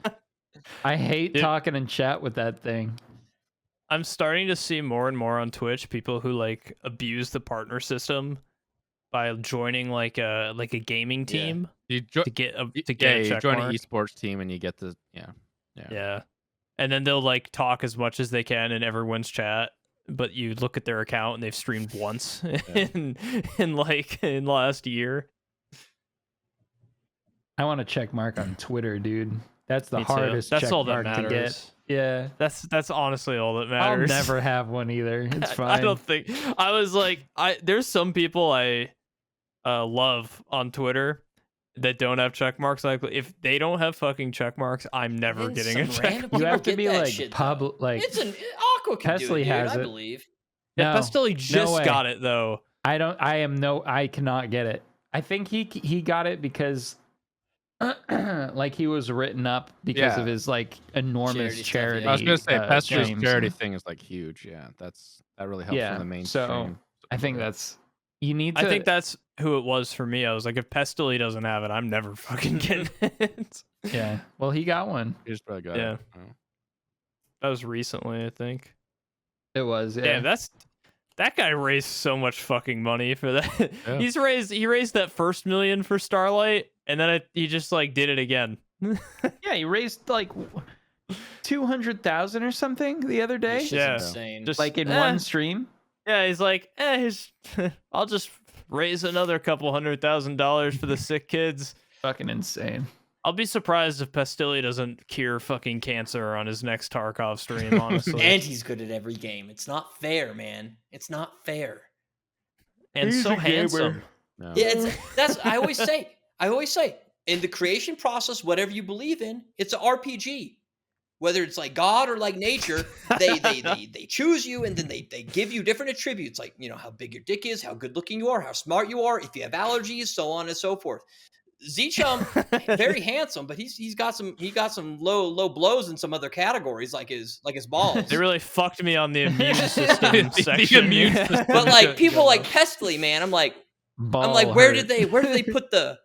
I hate Dude. talking in chat with that thing. I'm starting to see more and more on Twitch people who like abuse the partner system by joining like a gaming Yeah. team You to get a you check join mark. an esports team and you get the Yeah. And then they'll like talk as much as they can in everyone's chat, but you look at their account and they've streamed once in the last year. I want a check mark on Twitter, dude. That's the Me too. hardest That's check all that mark to get. matters. Yeah. That's honestly all that I'll matters. never have one either. It's fine. I don't think I was like there's some people I love on Twitter that don't have check marks. Like if they don't have fucking check marks, I'm never and getting a some check random mark. You have to get be that like shit, though. public, like It's an Aqua can do Kesley it, dude, has I it. believe. Yeah, no, Pestilly just way. got it though. I don't. I cannot get it. I think he got it because like he was written up because Yeah. of his like enormous Charity stuff, charity. yeah. I was gonna say, Pester's streams. charity thing is like huge. Yeah, that really helps Yeah, in the mainstream. so I think that's you need to. I think that's who it was for me. I was like, if Pestilly doesn't have it, I'm never fucking getting it. yeah. Well, he got one. you just probably got Yeah. it. Oh. That was recently, I think. It was. Yeah. Damn, that guy raised so much fucking money for that. Yeah. He raised that first million for Starlight, and then he just like did it again. Yeah. He raised like 200,000 or something the other This day. shit's Yeah. insane. Just Like in eh. one stream. Yeah, he's like, I'll just raise another couple $100,000 for the sick kids. Fucking insane. I'll be surprised if Pastilli doesn't cure fucking cancer on his next Tarkov stream, honestly. And he's good at every game. It's not fair, man. It's not fair. And He's so a gamer. handsome. No. Yeah, that's I always say in the creation process, whatever you believe in, it's an RPG. Whether it's like God or like nature, they choose you and then they give you different attributes, like, you know, how big your dick is, how good looking you are, how smart you are, if you have allergies, so on and so forth. Z-Chum, very handsome, but he got some low blows in some other categories, like his balls. They really fucked me on the immune system section. But like people like Pestily, man, I'm like, where did they put the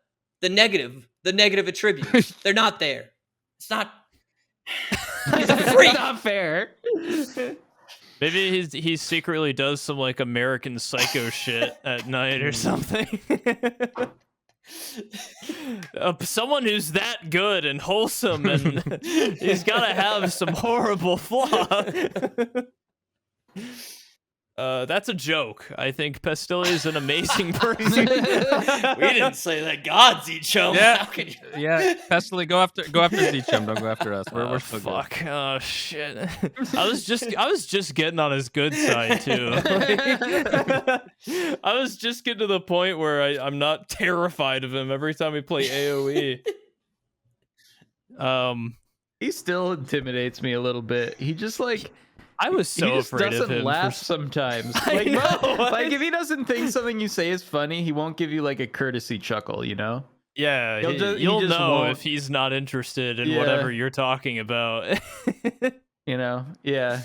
negative attributes? They're not there. It's not. He's a freak. Not fair. Maybe he secretly does some like American Psycho shit at night or something. Someone who's that good and wholesome, and he's got to have some horrible flaw. That's a joke. I think Pastilli is an amazing person. We didn't say that. God, Z-Chum. Yeah. How can you? Yeah, Pestily, go after Z-Chum. Don't go after us. We're still good. Fuck. Oh shit. I was just getting on his good side too. I was just getting to the point where I'm not terrified of him every time we play AoE. He still intimidates me a little bit. He just like. I was so he just afraid doesn't of him. laugh sometimes. I Like, know. like if he doesn't think something you say is funny, he won't give you like a courtesy chuckle, you know? Yeah, He just you'll know won't. if he's not interested in Yeah. whatever you're talking about. You know? Yeah.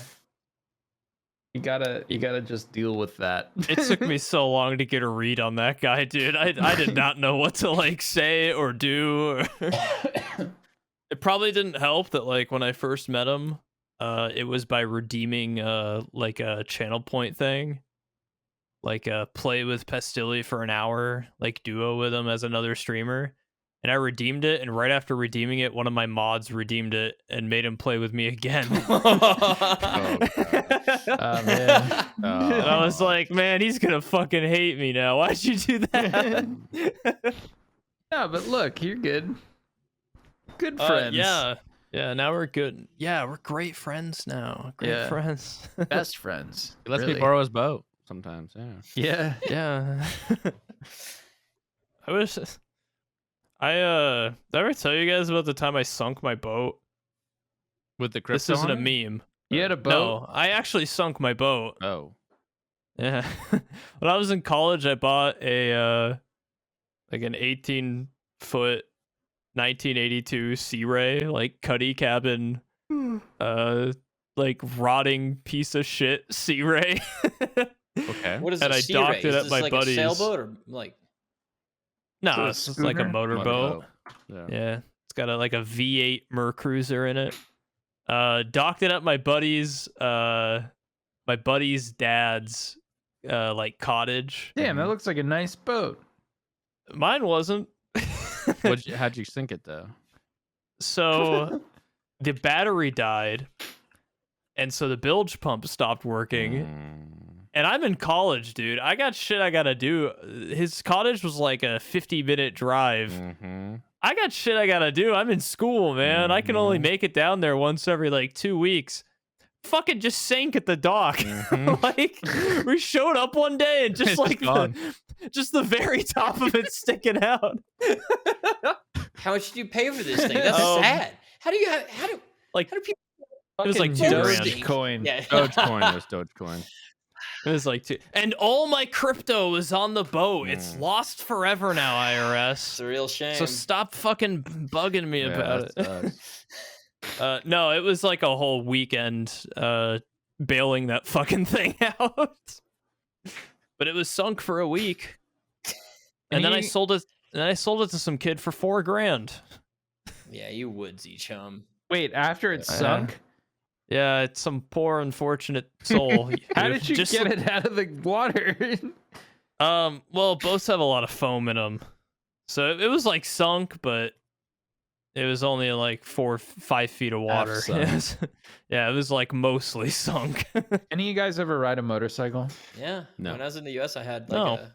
You gotta just deal with that. It took me so long to get a read on that guy, dude. I did not know what to like say or do. It probably didn't help that like when I first met him, it was by redeeming like a channel point thing, like play with Pastilli for an hour, like duo with him as another streamer, and I redeemed it, and right after redeeming it, one of my mods redeemed it and made him play with me again. Oh, Man. And I was like, man, he's gonna fucking hate me now. Why'd you do that? Yeah, but look, you're good. Good friends. Yeah, now we're good. Yeah, we're great friends now. Great friends. Best friends. He lets me really. borrow his boat sometimes. Yeah. Yeah. Yeah. Did I ever tell you guys about the time I sunk my boat? With the This crypto. isn't a on it? meme. You had a boat. No, I actually sunk my boat. Oh. Yeah. When I was in college, I bought a like an 18-foot 1982 Sea Ray, like cuddy cabin, like rotting piece of shit Sea Ray. Okay. What is And a I sea docked ray? it Is at this my like buddies. a sailboat or like? No, So a it's just like a schooner? motorboat. Yeah. Yeah, it's got like a V8 Mercruiser in it. Docked it at my buddy's dad's like cottage. Damn, that looks like a nice boat. Mine wasn't. How'd you sink it though? So the battery died, and so the bilge pump stopped working. And I'm in college, dude. I got shit I gotta do. His cottage was like a 50-minute drive. Mm-hmm. I got shit I gotta do. I'm in school, man. I can only make it down there once every like 2 weeks. Fucking just sank at the dock. Like we showed up one day and just It's like just gone. just the very top of it sticking out. How much did you pay for this thing? That's Um, sad. How do people? It was like Fucking $2 grand. Dogecoin. Yeah. Dogecoin. It was Dogecoin. It was like two, and all my crypto was on the boat. It's lost forever now, It's IRS. a real shame. So stop fucking bugging me about that it. sucks. No, it was like a whole weekend bailing that fucking thing out. But it was sunk for a week, and then I sold it. And I sold it to some kid for $4 grand. Yeah, you would, Z-Chum. Wait, after it sunk? Yeah, it's some poor unfortunate soul. How did you get it out of the water? Well, boats have a lot of foam in them, so it was like sunk, but it was only like 4 or 5 feet of water. Half-sunk. Yeah, it was like mostly sunk. Any of you guys ever ride a motorcycle? Yeah. No. When I was in the U.S., I had like No. a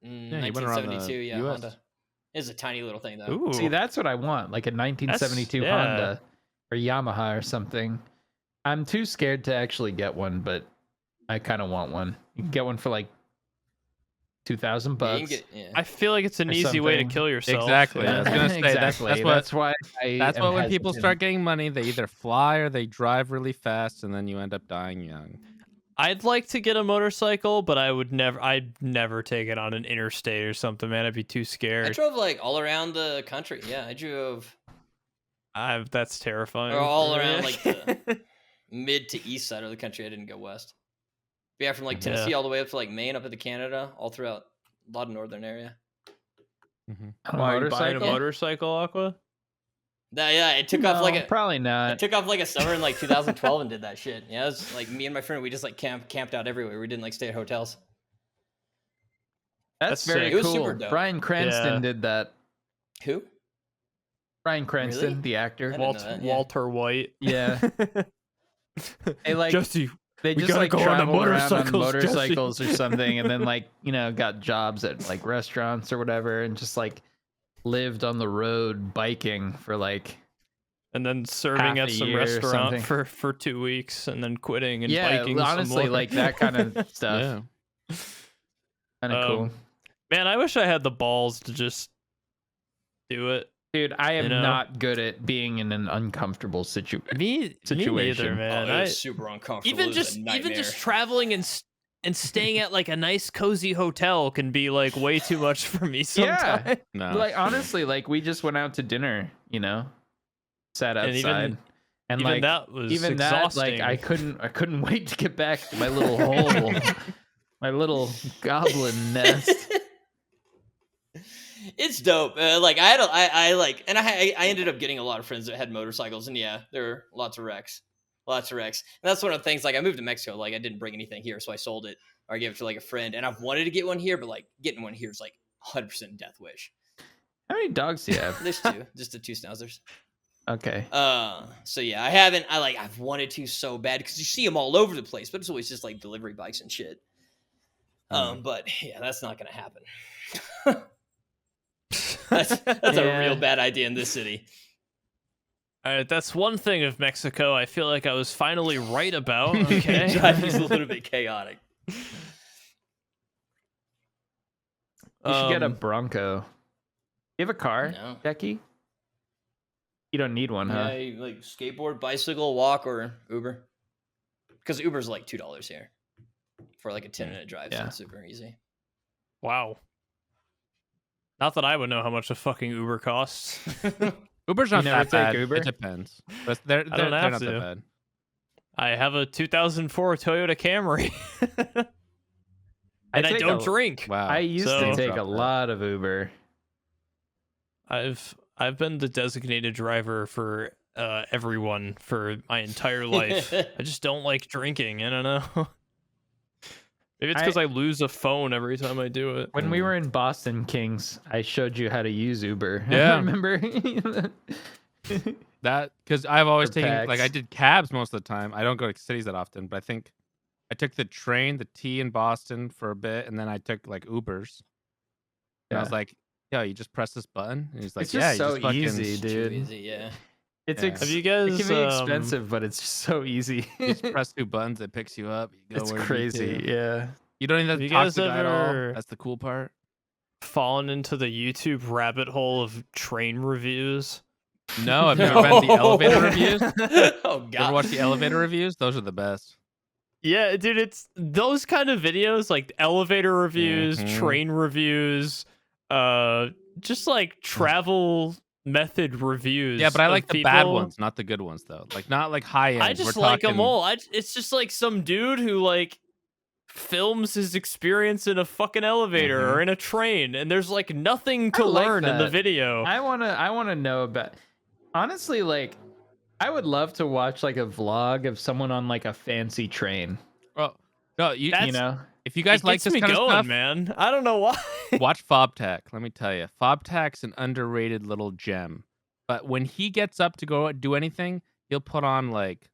Yeah, he went around the 1972, yeah, US. Honda. It's a tiny little thing though. Ooh. See, that's what I want, like a 1972 yeah. Honda or Yamaha or something. I'm too scared to actually get one, but I kind of want one. You can get one for like $2,000 Yeah, you can bucks. get, yeah. I feel like it's an Or easy way to something. kill yourself. Exactly. Yeah. I was gonna say Exactly. that's why that's what when people hesitant. start getting money, they either fly or they drive really fast, and then you end up dying young. I'd like to get a motorcycle, but I'd never take it on an interstate or something, man. I'd be too I scared. drove like all around the country. Yeah, I drove That's terrifying. or all for me. around like the mid to east side of the country. I didn't go west. But yeah, from like Tennessee all the way up to like Maine, up into Canada, all throughout a lot of northern area. Why are you buying a motorcycle, Aqua? Yeah, it took off like a probably I not. took off like a summer in like 2012 and did that shit. Yeah, it was like me and my friend. We just like camped out everywhere. We didn't like stay at hotels. That's That's very sick. It was cool. super dope. Bryan Cranston Yeah. did that. Who? Bryan Cranston, Really? the actor. I didn't know that, yeah. Walter White. Yeah. They like Jesse, they we just gotta like go on the traveled around on motorcycles, Jesse. motorcycles or something, and then like got jobs at like restaurants or whatever, and just like lived on the road biking for like and then serving half at a some year or restaurant something. for 2 weeks, and then quitting and yeah, biking. honestly, some more. like that kind of stuff. Yeah. Kind of cool. Man, I wish I had the balls to just do it. Dude, I am you know? not good at being in an uncomfortable Me neither, situation. man. Oh, it was super uncomfortable. even It was a just nightmare. traveling and staying at like a nice cozy hotel can be like way too much for me sometimes. Yeah. No. Like honestly, like we just went out to dinner, sat And outside, even and even like that was even that, exhausting. like I couldn't wait to get back to my little hole, my little goblin nest. It's dope. Like I ended up getting a lot of friends that had motorcycles, and yeah, there were lots of wrecks. And that's one of the things. Like I moved to Mexico, like I didn't bring anything here, so I sold it or I gave it to like a friend. And I've wanted to get one here, but like getting one here is like 100% death wish. How many dogs do you have? There's two, just the two schnauzers. Okay. So yeah, I haven't. I've wanted to so bad because you see them all over the place, but it's always just like delivery bikes and shit. But yeah, that's not gonna happen. That's a real bad idea in this city. All right, that's one thing of Mexico I feel like I was finally right about. Okay. Driving's a little bit chaotic. You should get a Bronco. You have a car, No. Becky? You don't need one, huh? Yeah, you, like skateboard, bicycle, walk, or Uber. Because Uber's like $2 here for like a 10-minute drive, so Yeah. it's super easy. Wow. Not that I would know how much a fucking Uber costs. Uber's not never that bad. take Uber? It depends. But they're don't they're have not to. that bad. I have a 2004 Toyota Camry. and I take don't a- drink. Wow. I used So- to take Drop a that. lot of Uber. I've been the designated driver for everyone for my entire life. I just don't like drinking. I don't know. Maybe it's because I lose a phone every time I do it. When we were in Boston Kings, I showed you how to use Uber. Yeah. Remember? That because I've always For taken packs. like I did cabs most of the time. I don't go to cities that often, but I think I took the train, the T in Boston for a bit, and then I took like Ubers. And I was Yeah. like, "Yo, you just press this button." And he's like, It's "Yeah, just you so just fucking, easy, Too dude. easy, yeah. It's Yeah. Have you it guys? can be expensive, but it's just so easy. you just press two buttons, it picks you up. You go It's where you need crazy. to. Yeah. You don't even have Have to you talk guys to the guy at all. ever- That's the cool part. Fallen into the YouTube rabbit hole of train reviews. No, I've never been to the elevator reviews. Oh You ever god. watch the elevator reviews? Those are the best. Yeah, dude, it's those kind of videos like elevator reviews, Mhm. train reviews, just like travel method reviews. Yeah, but I of like the bad people. ones, not the good ones though. Like not like high end. I just We're like them talking- all. It's just like some dude who like films his experience in a fucking elevator or in a train, and there's like nothing to I like learn in the that. video. I wanna know about. Honestly, like, I would love to watch like a vlog of someone on like a fancy train. Well, no, you That's- You know, if you guys it like gets this me kind going, of stuff, man. I don't know why. watch FobTech. Let me tell you, FobTech's an underrated little gem. But when he gets up to go do anything, he'll put on like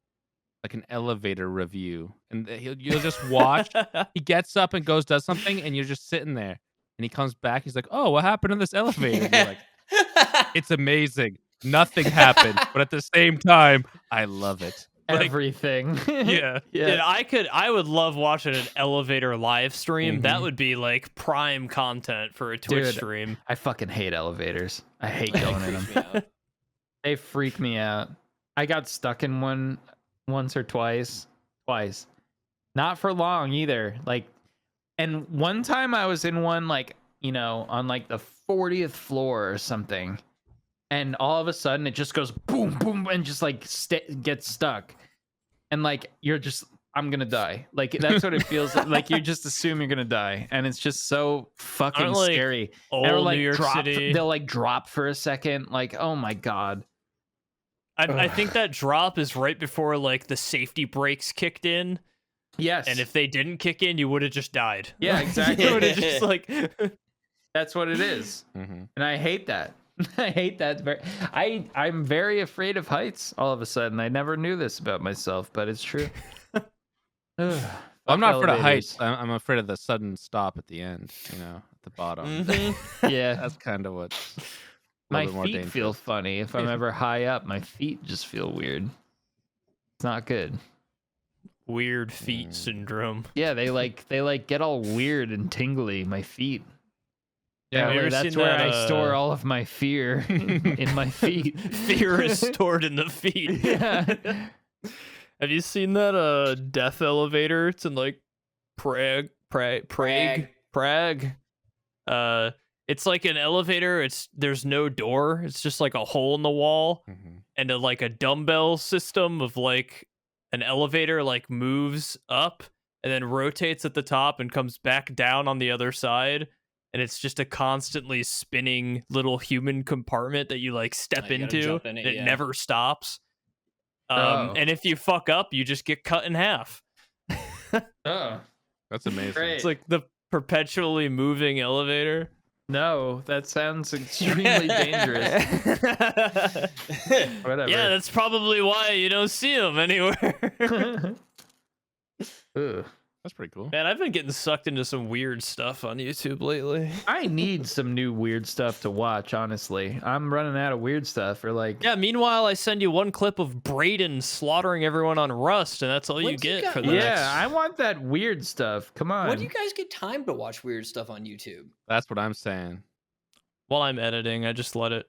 an elevator review, and you'll just watch. He gets up and does something, and you're just sitting there. and he comes back. He's like, "Oh, what happened in this elevator?" And you're like, "It's amazing. Nothing happened, but at the same time, I love it." Like, Everything. yeah. Dude, I would love watching an elevator live stream. That Mhm. would be like prime content for a Twitch Dude, stream. I fucking hate elevators. I hate going in them. Creeps me out. They freak me out. I got stuck in one once or twice. Not for long either. Like, and one time I was in one, like, you know, on like the 40th floor or something. And all of a sudden it just goes boom, boom, and just like gets stuck. And like, you're just, I'm going to die. Like, that's what it feels like. You just assume you're going to die. And it's just so fucking Aren't, like, scary. Old And like New York drop, City. they'll like drop for a second. Like, oh my God. I think that drop is right before like the safety brakes kicked in. Yes. And if they didn't kick in, you would have just died. Yeah, exactly. You would have just like That's what it is. Mhm. And I hate that. I hate that. I'm very afraid of heights all of a sudden. I never knew this about myself, but it's true. Ugh, I'm not afraid of elevators. heights. I'm afraid of the sudden stop at the end. You know, at the bottom. Yeah. That's kind of what's a My little bit more feet dangerous. feel funny. If I'm ever high up, my feet just feel weird. It's not good. weird feet Mm. syndrome. Yeah, they get all weird and tingly, my feet. Yeah, Have you Apparently ever that's seen where that, I store all of my fear in my feet. Fear is stored in the feet. Yeah. Have you seen that death elevator? It's in like Prague. It's like an elevator. There's no door. It's just like a hole in the wall Mhm. and like a dumbbell system of like an elevator like moves up and then rotates at the top and comes back down on the other side. And it's just a constantly spinning little human compartment that you like step Oh, you gotta into. jump in it, It yeah. never stops. Oh. And if you fuck up, you just get cut in half. Oh. That's amazing. Great. It's like the perpetually moving elevator. No, that sounds extremely dangerous. Whatever. Yeah, that's probably why you don't see them anywhere. Ugh. That's pretty cool. Man, I've been getting sucked into some weird stuff on YouTube lately. I need some new weird stuff to watch, honestly. I'm running out of weird stuff. Or like, Yeah, meanwhile, I send you one clip of Brayden slaughtering everyone on Rust, and that's all you When's he get got- for the yeah, next... I want that weird stuff. Come on. When do you guys get time to watch weird stuff on YouTube? That's what I'm saying. While I'm editing, I just let it...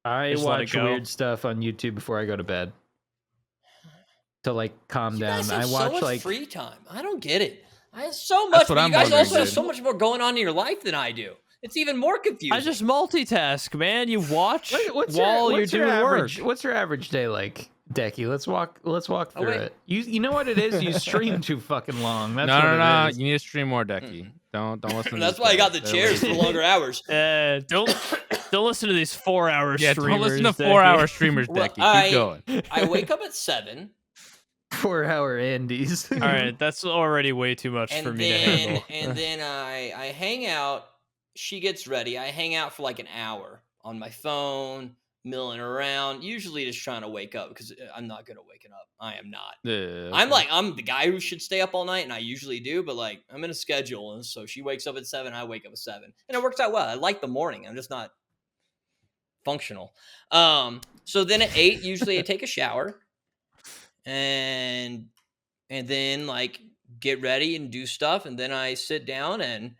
I Just let it watch go. weird stuff on YouTube before I go to bed. To like calm You down. guys I have watch so much like free time. I don't get it. I have so much, what but you I'm guys wondering, also have dude. so much more going on in your life than I do. It's even more confusing. I just multitask, man. You watch what's while your you're doing average? work. What's your average day like, Decky? Let's walk Oh, through wait. it. You know what it is? You stream too fucking long. That's no, what no, it no. is. You need to stream more, Decky. Don't listen. To That's these why I got the guys. chairs for longer hours. Don't listen to these 4-hour Yeah, streamers. don't listen to Decky. 4-hour streamers, Well, Decky. Keep going. I wake up at 7, 4-hour Andes. All right, that's already way too much for me to handle. and then I hang out. She gets ready. I hang out for like an hour on my phone, milling around. Usually just trying to wake up because I'm not good at waking up. I am not. Yeah, I'm the guy who should stay up all night, and I usually do. But like I'm in a schedule, and so she wakes up at 7. I wake up at 7, and it works out well. I like the morning. I'm just not functional. So then at 8, usually I take a shower, and then like get ready and do stuff, and then I sit down and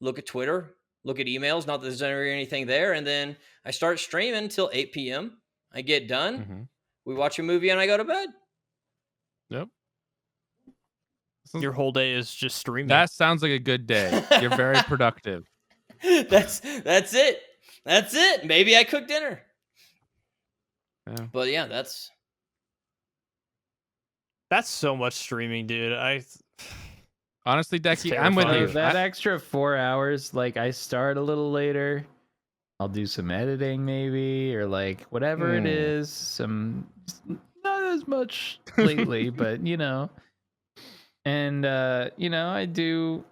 look at Twitter, look at emails. Not that there's anything there, and then I start streaming till 8 p.m. I get done. Mm-hmm. We watch a movie, and I go to bed. Yep. Your whole day is just streaming. That sounds like a good day. You're very productive. That's it. That's it. Maybe I cook dinner. Yeah. But yeah, that's so much streaming, dude. Honestly, Decky, It's I'm with terrifying. you. That extra 4 hours, like I start a little later. I'll do some editing maybe, or like whatever it is. Some not as much lately, but and I do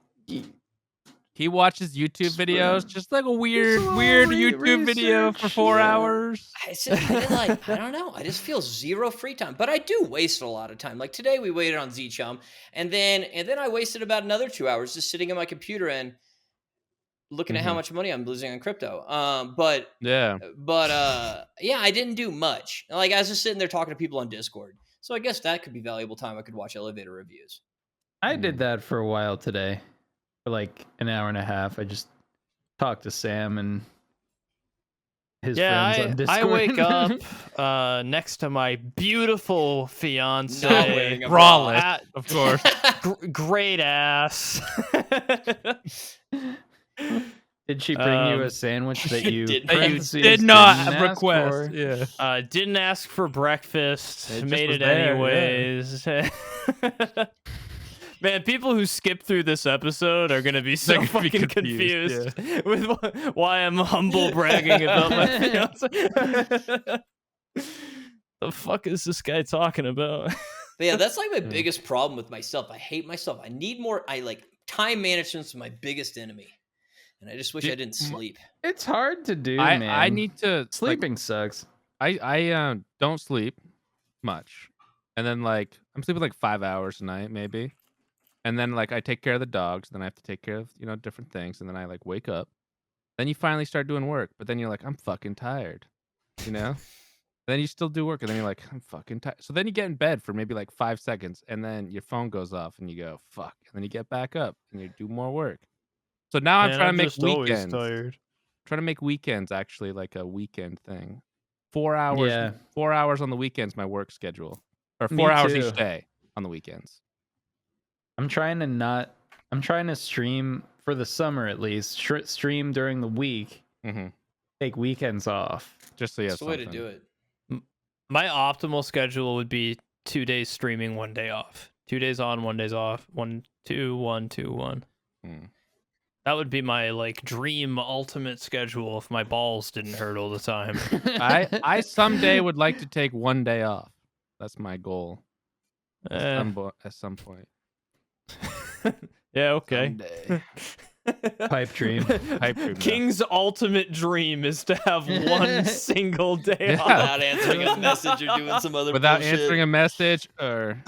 He watches YouTube videos, just like a weird little YouTube video for research, 4 yeah. hours. I don't know. I just feel zero free time, but I do waste a lot of time. Like today, we waited on Z-Chum, and then I wasted about another 2 hours just sitting at my computer and looking at how much money I'm losing on crypto. Yeah. Yeah, I didn't do much. Like I was just sitting there talking to people on Discord. So I guess that could be valuable time. I could watch elevator reviews. I did that for a while today, for like an hour and a half. I just talked to Sam and his friends on Discord. I wake up next to my beautiful Not fiance, wearing a Braless, of course. great ass. Did she bring you a sandwich that you did not request? Yeah. Didn't ask for breakfast. It just made was it there, anyways. Man, people who skip through this episode are gonna be so They're gonna be fucking confused with why I'm humble bragging about my fiance. The fuck is this guy talking about? But yeah, that's like my biggest problem with myself. I hate myself. I need more. Time management's my biggest enemy, and I just wish I didn't sleep. It's hard to do, I man. I need to Sleeping sucks. I don't sleep much, and then like I'm sleeping like 5 hours a night maybe, and then like I take care of the dogs, then I have to take care of different things, and then I like wake up, then you finally start doing work, but then you're like I'm fucking tired, then you still do work, and then you're like I'm fucking tired. So then you get in bed for maybe like 5 seconds, and then your phone goes off, and you go fuck, and then you get back up and you do more work. So now I'm trying to make weekends. Trying to make weekends actually like a weekend thing. 4 hours. Yeah. 4 hours on the weekends, my work schedule, or Me 4 hours too. each day on the weekends. I'm trying to stream for the summer at least. Stream during the week. Mm-hmm. Take weekends off. Just so you have That's the way to something. do it. My optimal schedule would be 2 days streaming, 1 day off. 2 days on, 1 days off. 1, 2, 1, 2, 1. That would be my like dream ultimate schedule if my balls didn't hurt all the time. I someday would like to take 1 day off. That's my goal. At some point. Yeah, okay. Someday. Pipe dream. King's ultimate dream is to have one single day off. Without answering a message or doing some other Without bullshit. answering a message or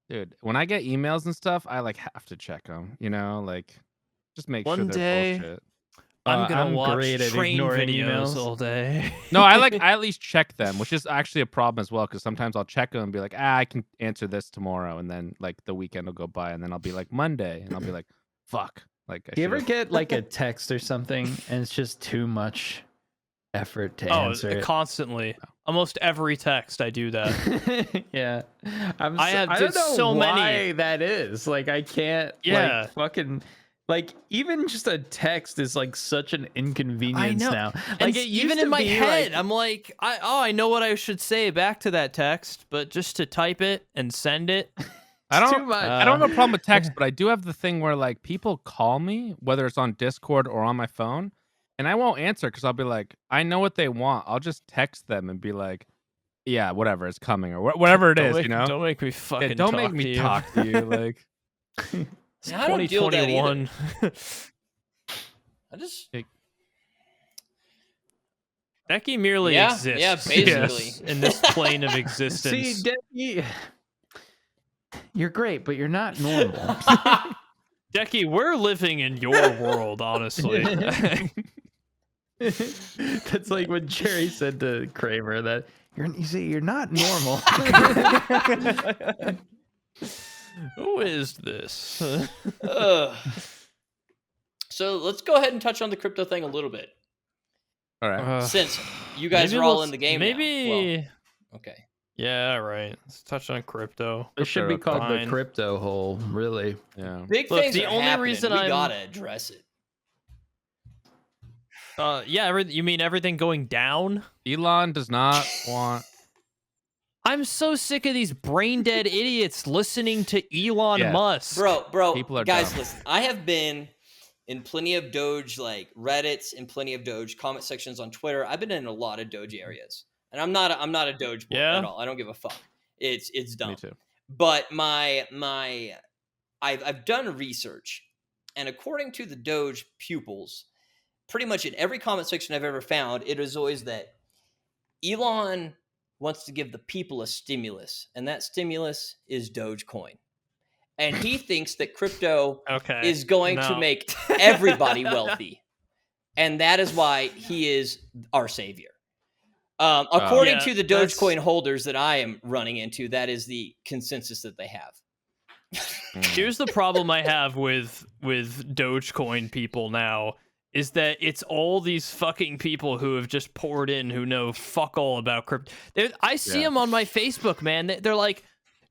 dude, when I get emails and stuff, I like have to check them, like just make One sure they're day, bullshit. I'm gonna watch great at train ignoring videos emails. all day. No, I at least check them, which is actually a problem as well, because sometimes I'll check them and be like, I can answer this tomorrow, and then like the weekend will go by, and then I'll be like Monday, and I'll be like, fuck. Like, Do you ever get like a text or something and it's just too much effort to answer it? Constantly. Almost every text I do that. Yeah. I did don't know so why many. that is. Like I can't like fucking like even just a text is like such an inconvenience know. now. And Like it used even to in my be, head, like, I'm like, I know what I should say back to that text, but just to type it and send it. I don't, too much. I don't have a problem with text, but I do have the thing where like people call me, whether it's on Discord or on my phone, and I won't answer because I'll be like, I know what they want. I'll just text them and be like, yeah, whatever, it's coming, or whatever it is, Don't make me fucking don't talk make me to you. talk to you. Like, It's I don't deal with that 2021. I just Becky merely Yeah, exists. yeah, basically. in this plane of existence. See, Decky, you're great, but you're not normal. Decky, we're living in your world, honestly. That's like what Jerry said to Kramer that you're not normal. Who is this? So let's go ahead and touch on the crypto thing a little bit. all right. Since you guys are all in the game maybe. now. Well, okay. Yeah, right. Let's touch on crypto. It should be called Fine. the crypto hole, really. Yeah. Big Look, things the are only happening. reason we I'm- gotta address it. Yeah, you mean everything going down? Elon does not want. I'm so sick of these brain dead idiots listening to Elon Yeah. Musk. Bro, People are guys, dumb. listen. I have been in plenty of Doge like Reddits and plenty of Doge comment sections on Twitter. I've been in a lot of Doge areas, and I'm not a Doge boy Yeah? at all. I don't give a fuck. It's dumb. Me too. But I've done research And according to the Doge pupils, pretty much in every comment section I've ever found, it is always that Elon wants to give the people a stimulus, and that stimulus is Dogecoin. And he thinks that crypto is going to make everybody wealthy. And that is why he is our savior. According to the Dogecoin holders that I am running into, that is the consensus that they have. Here's the problem I have with Dogecoin people now is that it's all these fucking people who have just poured in who know fuck all about crypto. I see them on my Facebook, man. They're like,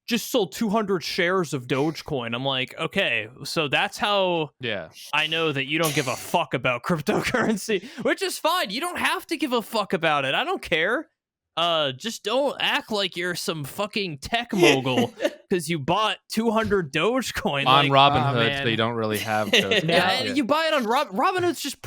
just sold 200 shares of Dogecoin. I'm like, okay, so that's how I know that you don't give a fuck about cryptocurrency, which is fine. You don't have to give a fuck about it. I don't care. Just don't act like you're some fucking tech mogul because you bought 200 Dogecoin on Robinhood, so you don't really have Dogecoin. Yeah, you buy it on Robinhood's just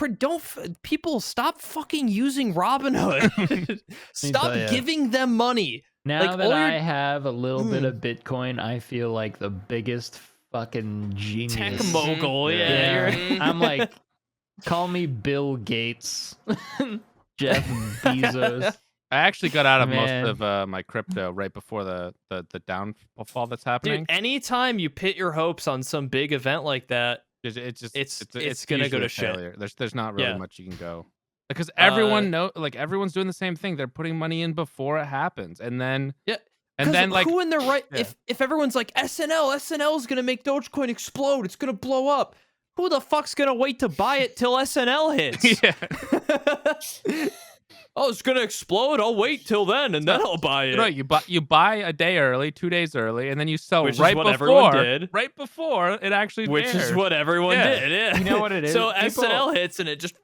people stop fucking using Robinhood. Stop giving them money. Now that I have a little bit of Bitcoin, I feel like the biggest fucking genius. Tech mogul, I'm like, call me Bill Gates, Jeff Bezos. I actually got out of most of my crypto right before the downfall that's happening. Dude, anytime you put your hopes on some big event like that, it's gonna go to failure. shit. There's not really much you can go. Because everyone everyone's doing the same thing. They're putting money in before it happens, and then like who in their right? If everyone's like SNL is gonna make Dogecoin explode, it's gonna blow up. Who the fuck's gonna wait to buy it till SNL hits? Oh, it's gonna explode. I'll wait till then, and then I'll buy it. No, you buy a day early, 2 days early, and then you sell everyone did. Right before it actually. Which is what everyone did. Yeah. You know what it is? So SNL hits, and it just.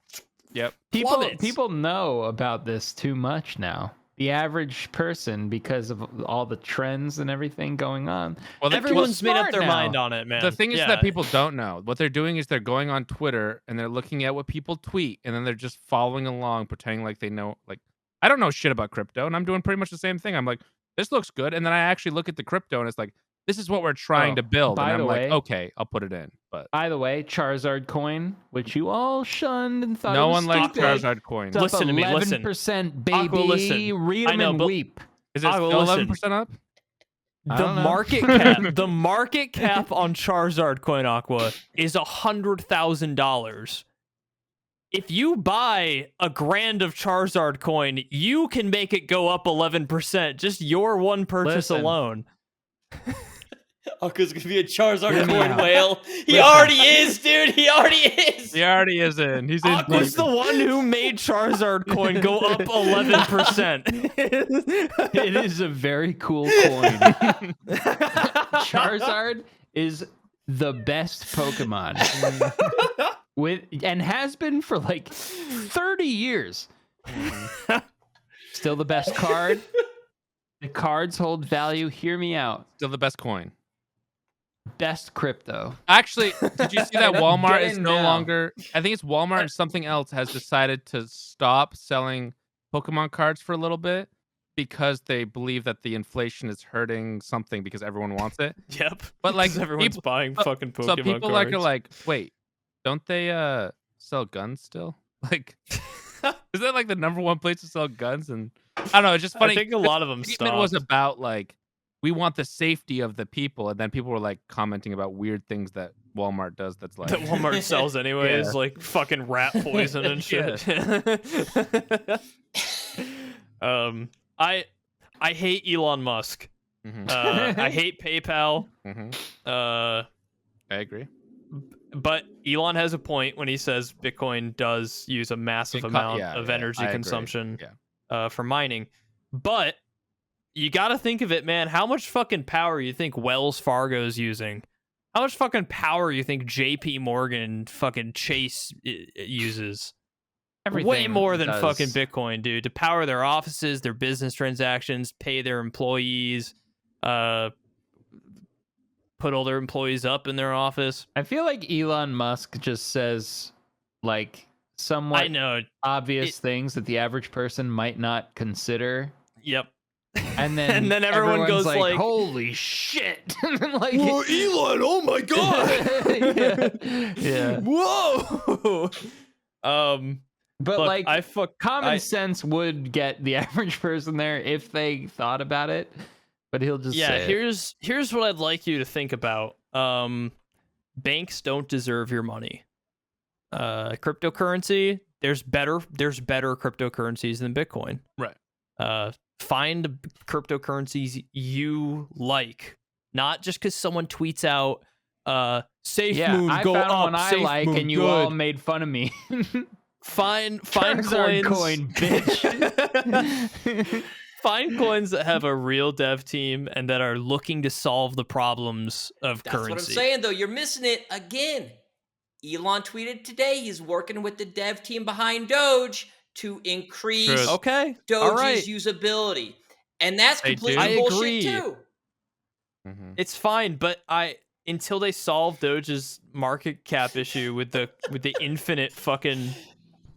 Yep. People know about this too much now. The average person, because of all the trends and everything going on. Well, everyone's made up their mind on it, man. The thing is that people don't know. What they're doing is they're going on Twitter and they're looking at what people tweet, and then they're just following along, pretending like they know. Like, I don't know shit about crypto, and I'm doing pretty much the same thing. I'm like, this looks good, and then I actually look at the crypto, and it's like, this is what we're trying to build, and I'm like, okay, I'll put it in. But by the way, Charizard coin, which you all shunned and thought no it was one likes stupid. Charizard coin. Listen to me. 11%, baby. Aqua, listen. Read them and weep. Is it still 11% up? The market cap on Charizard coin, Aqua, is $100,000. If you buy $1,000 of Charizard coin, you can make it go up 11%. Just your one purchase alone. Aqua's gonna be a Charizard coin whale. He already is, dude. He already is. He already is in. He's in. Aqua's the one who made Charizard coin go up 11%. It is a very cool coin. Charizard is the best Pokemon. And has been for like 30 years. Still the best card. The cards hold value. Hear me out. Still the best coin. Best crypto. Actually, did you see that Walmart is no longer... I think it's Walmart and something else has decided to stop selling Pokemon cards for a little bit because they believe that the inflation is hurting something because everyone wants it. Yep. But like everyone's buying fucking Pokemon cards. So people are like, wait, don't they sell guns still? Like, is that like the number one place to sell guns? And I don't know. It's just funny. I think a lot of them stopped. It was about like, we want the safety of the people, and then people were like commenting about weird things that Walmart does. That's like that Walmart sells anyways, like fucking rat poison and shit. I hate Elon Musk. Mm-hmm. I hate PayPal. Mm-hmm. I agree. But Elon has a point when he says Bitcoin does use a massive amount of energy consumption for mining. But you got to think of it, man. How much fucking power you think Wells Fargo's using? How much fucking power you think JP Morgan fucking Chase uses? Way more than fucking Bitcoin, dude. To power their offices, their business transactions, pay their employees, put all their employees up in their office. I feel like Elon Musk just says like somewhat obvious things that the average person might not consider. Yep. And then, And then everyone everyone's goes like, "Holy shit!" like, "Whoa, Elon! Oh my god! yeah. Whoa!" But Look, like, common sense would get the average person there if they thought about it. But he'll just say it. here's what I'd like you to think about. Banks don't deserve your money. Cryptocurrency, there's better cryptocurrencies than Bitcoin. Right. Find cryptocurrencies you like, not just because someone tweets out safe moon I go found up, one I safe like, moon and you good. all made fun of me. Find Charizard coins, coin, bitch. find coins that have a real dev team and that are looking to solve the problems of That's currency. what I'm saying, though. You're missing it again. Elon tweeted today he's working with the dev team behind Doge to increase Okay, Doge's all right. usability. And that's They completely do. I bullshit, agree. too. It's fine, but until they solve Doge's market cap issue with the infinite fucking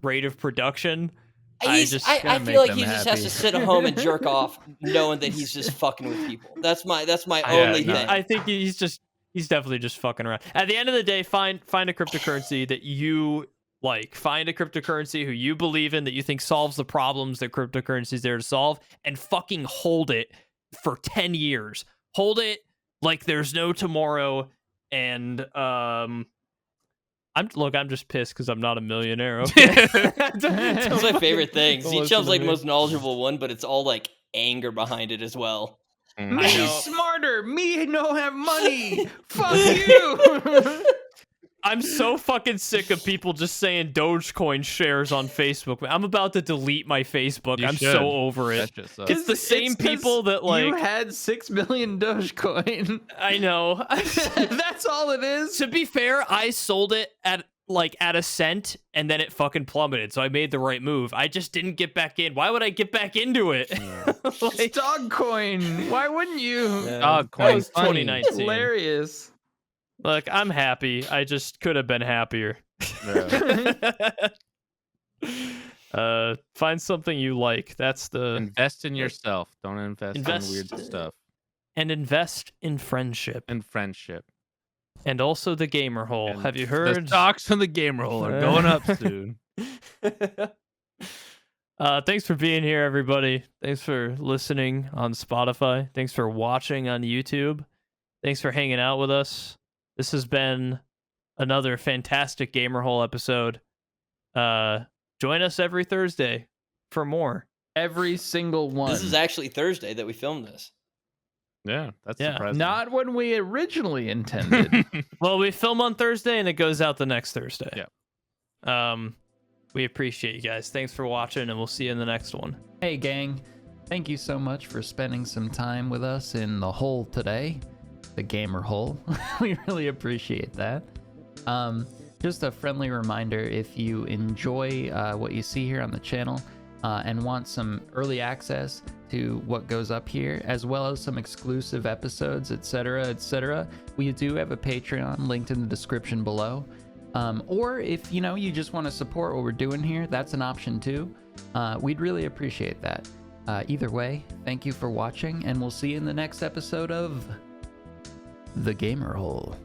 rate of production, I gonna feel make like them he just has happy. to sit at home and jerk off, knowing that he's just fucking with people. That's my only thing. I think he's definitely just fucking around. At the end of the day, find a cryptocurrency that you like. Find a cryptocurrency who you believe in, that you think solves the problems that cryptocurrency is there to solve, and fucking hold it for 10 years. Hold it like there's no tomorrow. And I'm just pissed because I'm not a millionaire. Okay? That's my favorite thing. Don't listen Z-Chub's to like me. the most knowledgeable one, but it's all like anger behind it as well. I Me know. smarter. Me no have money. Fuck you. I'm so fucking sick of people just saying Dogecoin shares on Facebook. I'm about to delete my Facebook. You I'm should. so over That it. shit sucks. It's the same 'cause people that like you had 6 million Dogecoin. I know. That's all it is. To be fair, I sold it at a cent and then it fucking plummeted. So I made the right move. I just didn't get back in. Why would I get back into it? It's Dogecoin. Why wouldn't you? Dogecoin. That was Funny. 2019. Hilarious. Look, I'm happy. I just could have been happier. Find something you like. That's the Invest in yourself. Don't invest in Invest- weird stuff. and invest in friendship. And friendship. And also the gamer hole. And Have you The heard? stocks on the gamer hole are going up soon. Thanks for being here, everybody. Thanks for listening on Spotify. Thanks for watching on YouTube. Thanks for hanging out with us. This has been another fantastic gamer hole episode. Join us every Thursday for more. Every single one. This is actually Thursday that we filmed this. Yeah, that's Yeah. surprising. not when we originally intended. Well, we film on Thursday and it goes out the next Thursday. Yeah. We appreciate you guys. Thanks for watching, and we'll see you in the next one. Hey, gang. Thank you so much for spending some time with us in the hole today. The gamer hole. We really appreciate that. Just a friendly reminder, if you enjoy what you see here on the channel and want some early access to what goes up here, as well as some exclusive episodes, etc., we do have a Patreon linked in the description below. Or if you just want to support what we're doing here, that's an option too. We'd really appreciate that. Either way, thank you for watching, and we'll see you in the next episode of The Gamer Hole.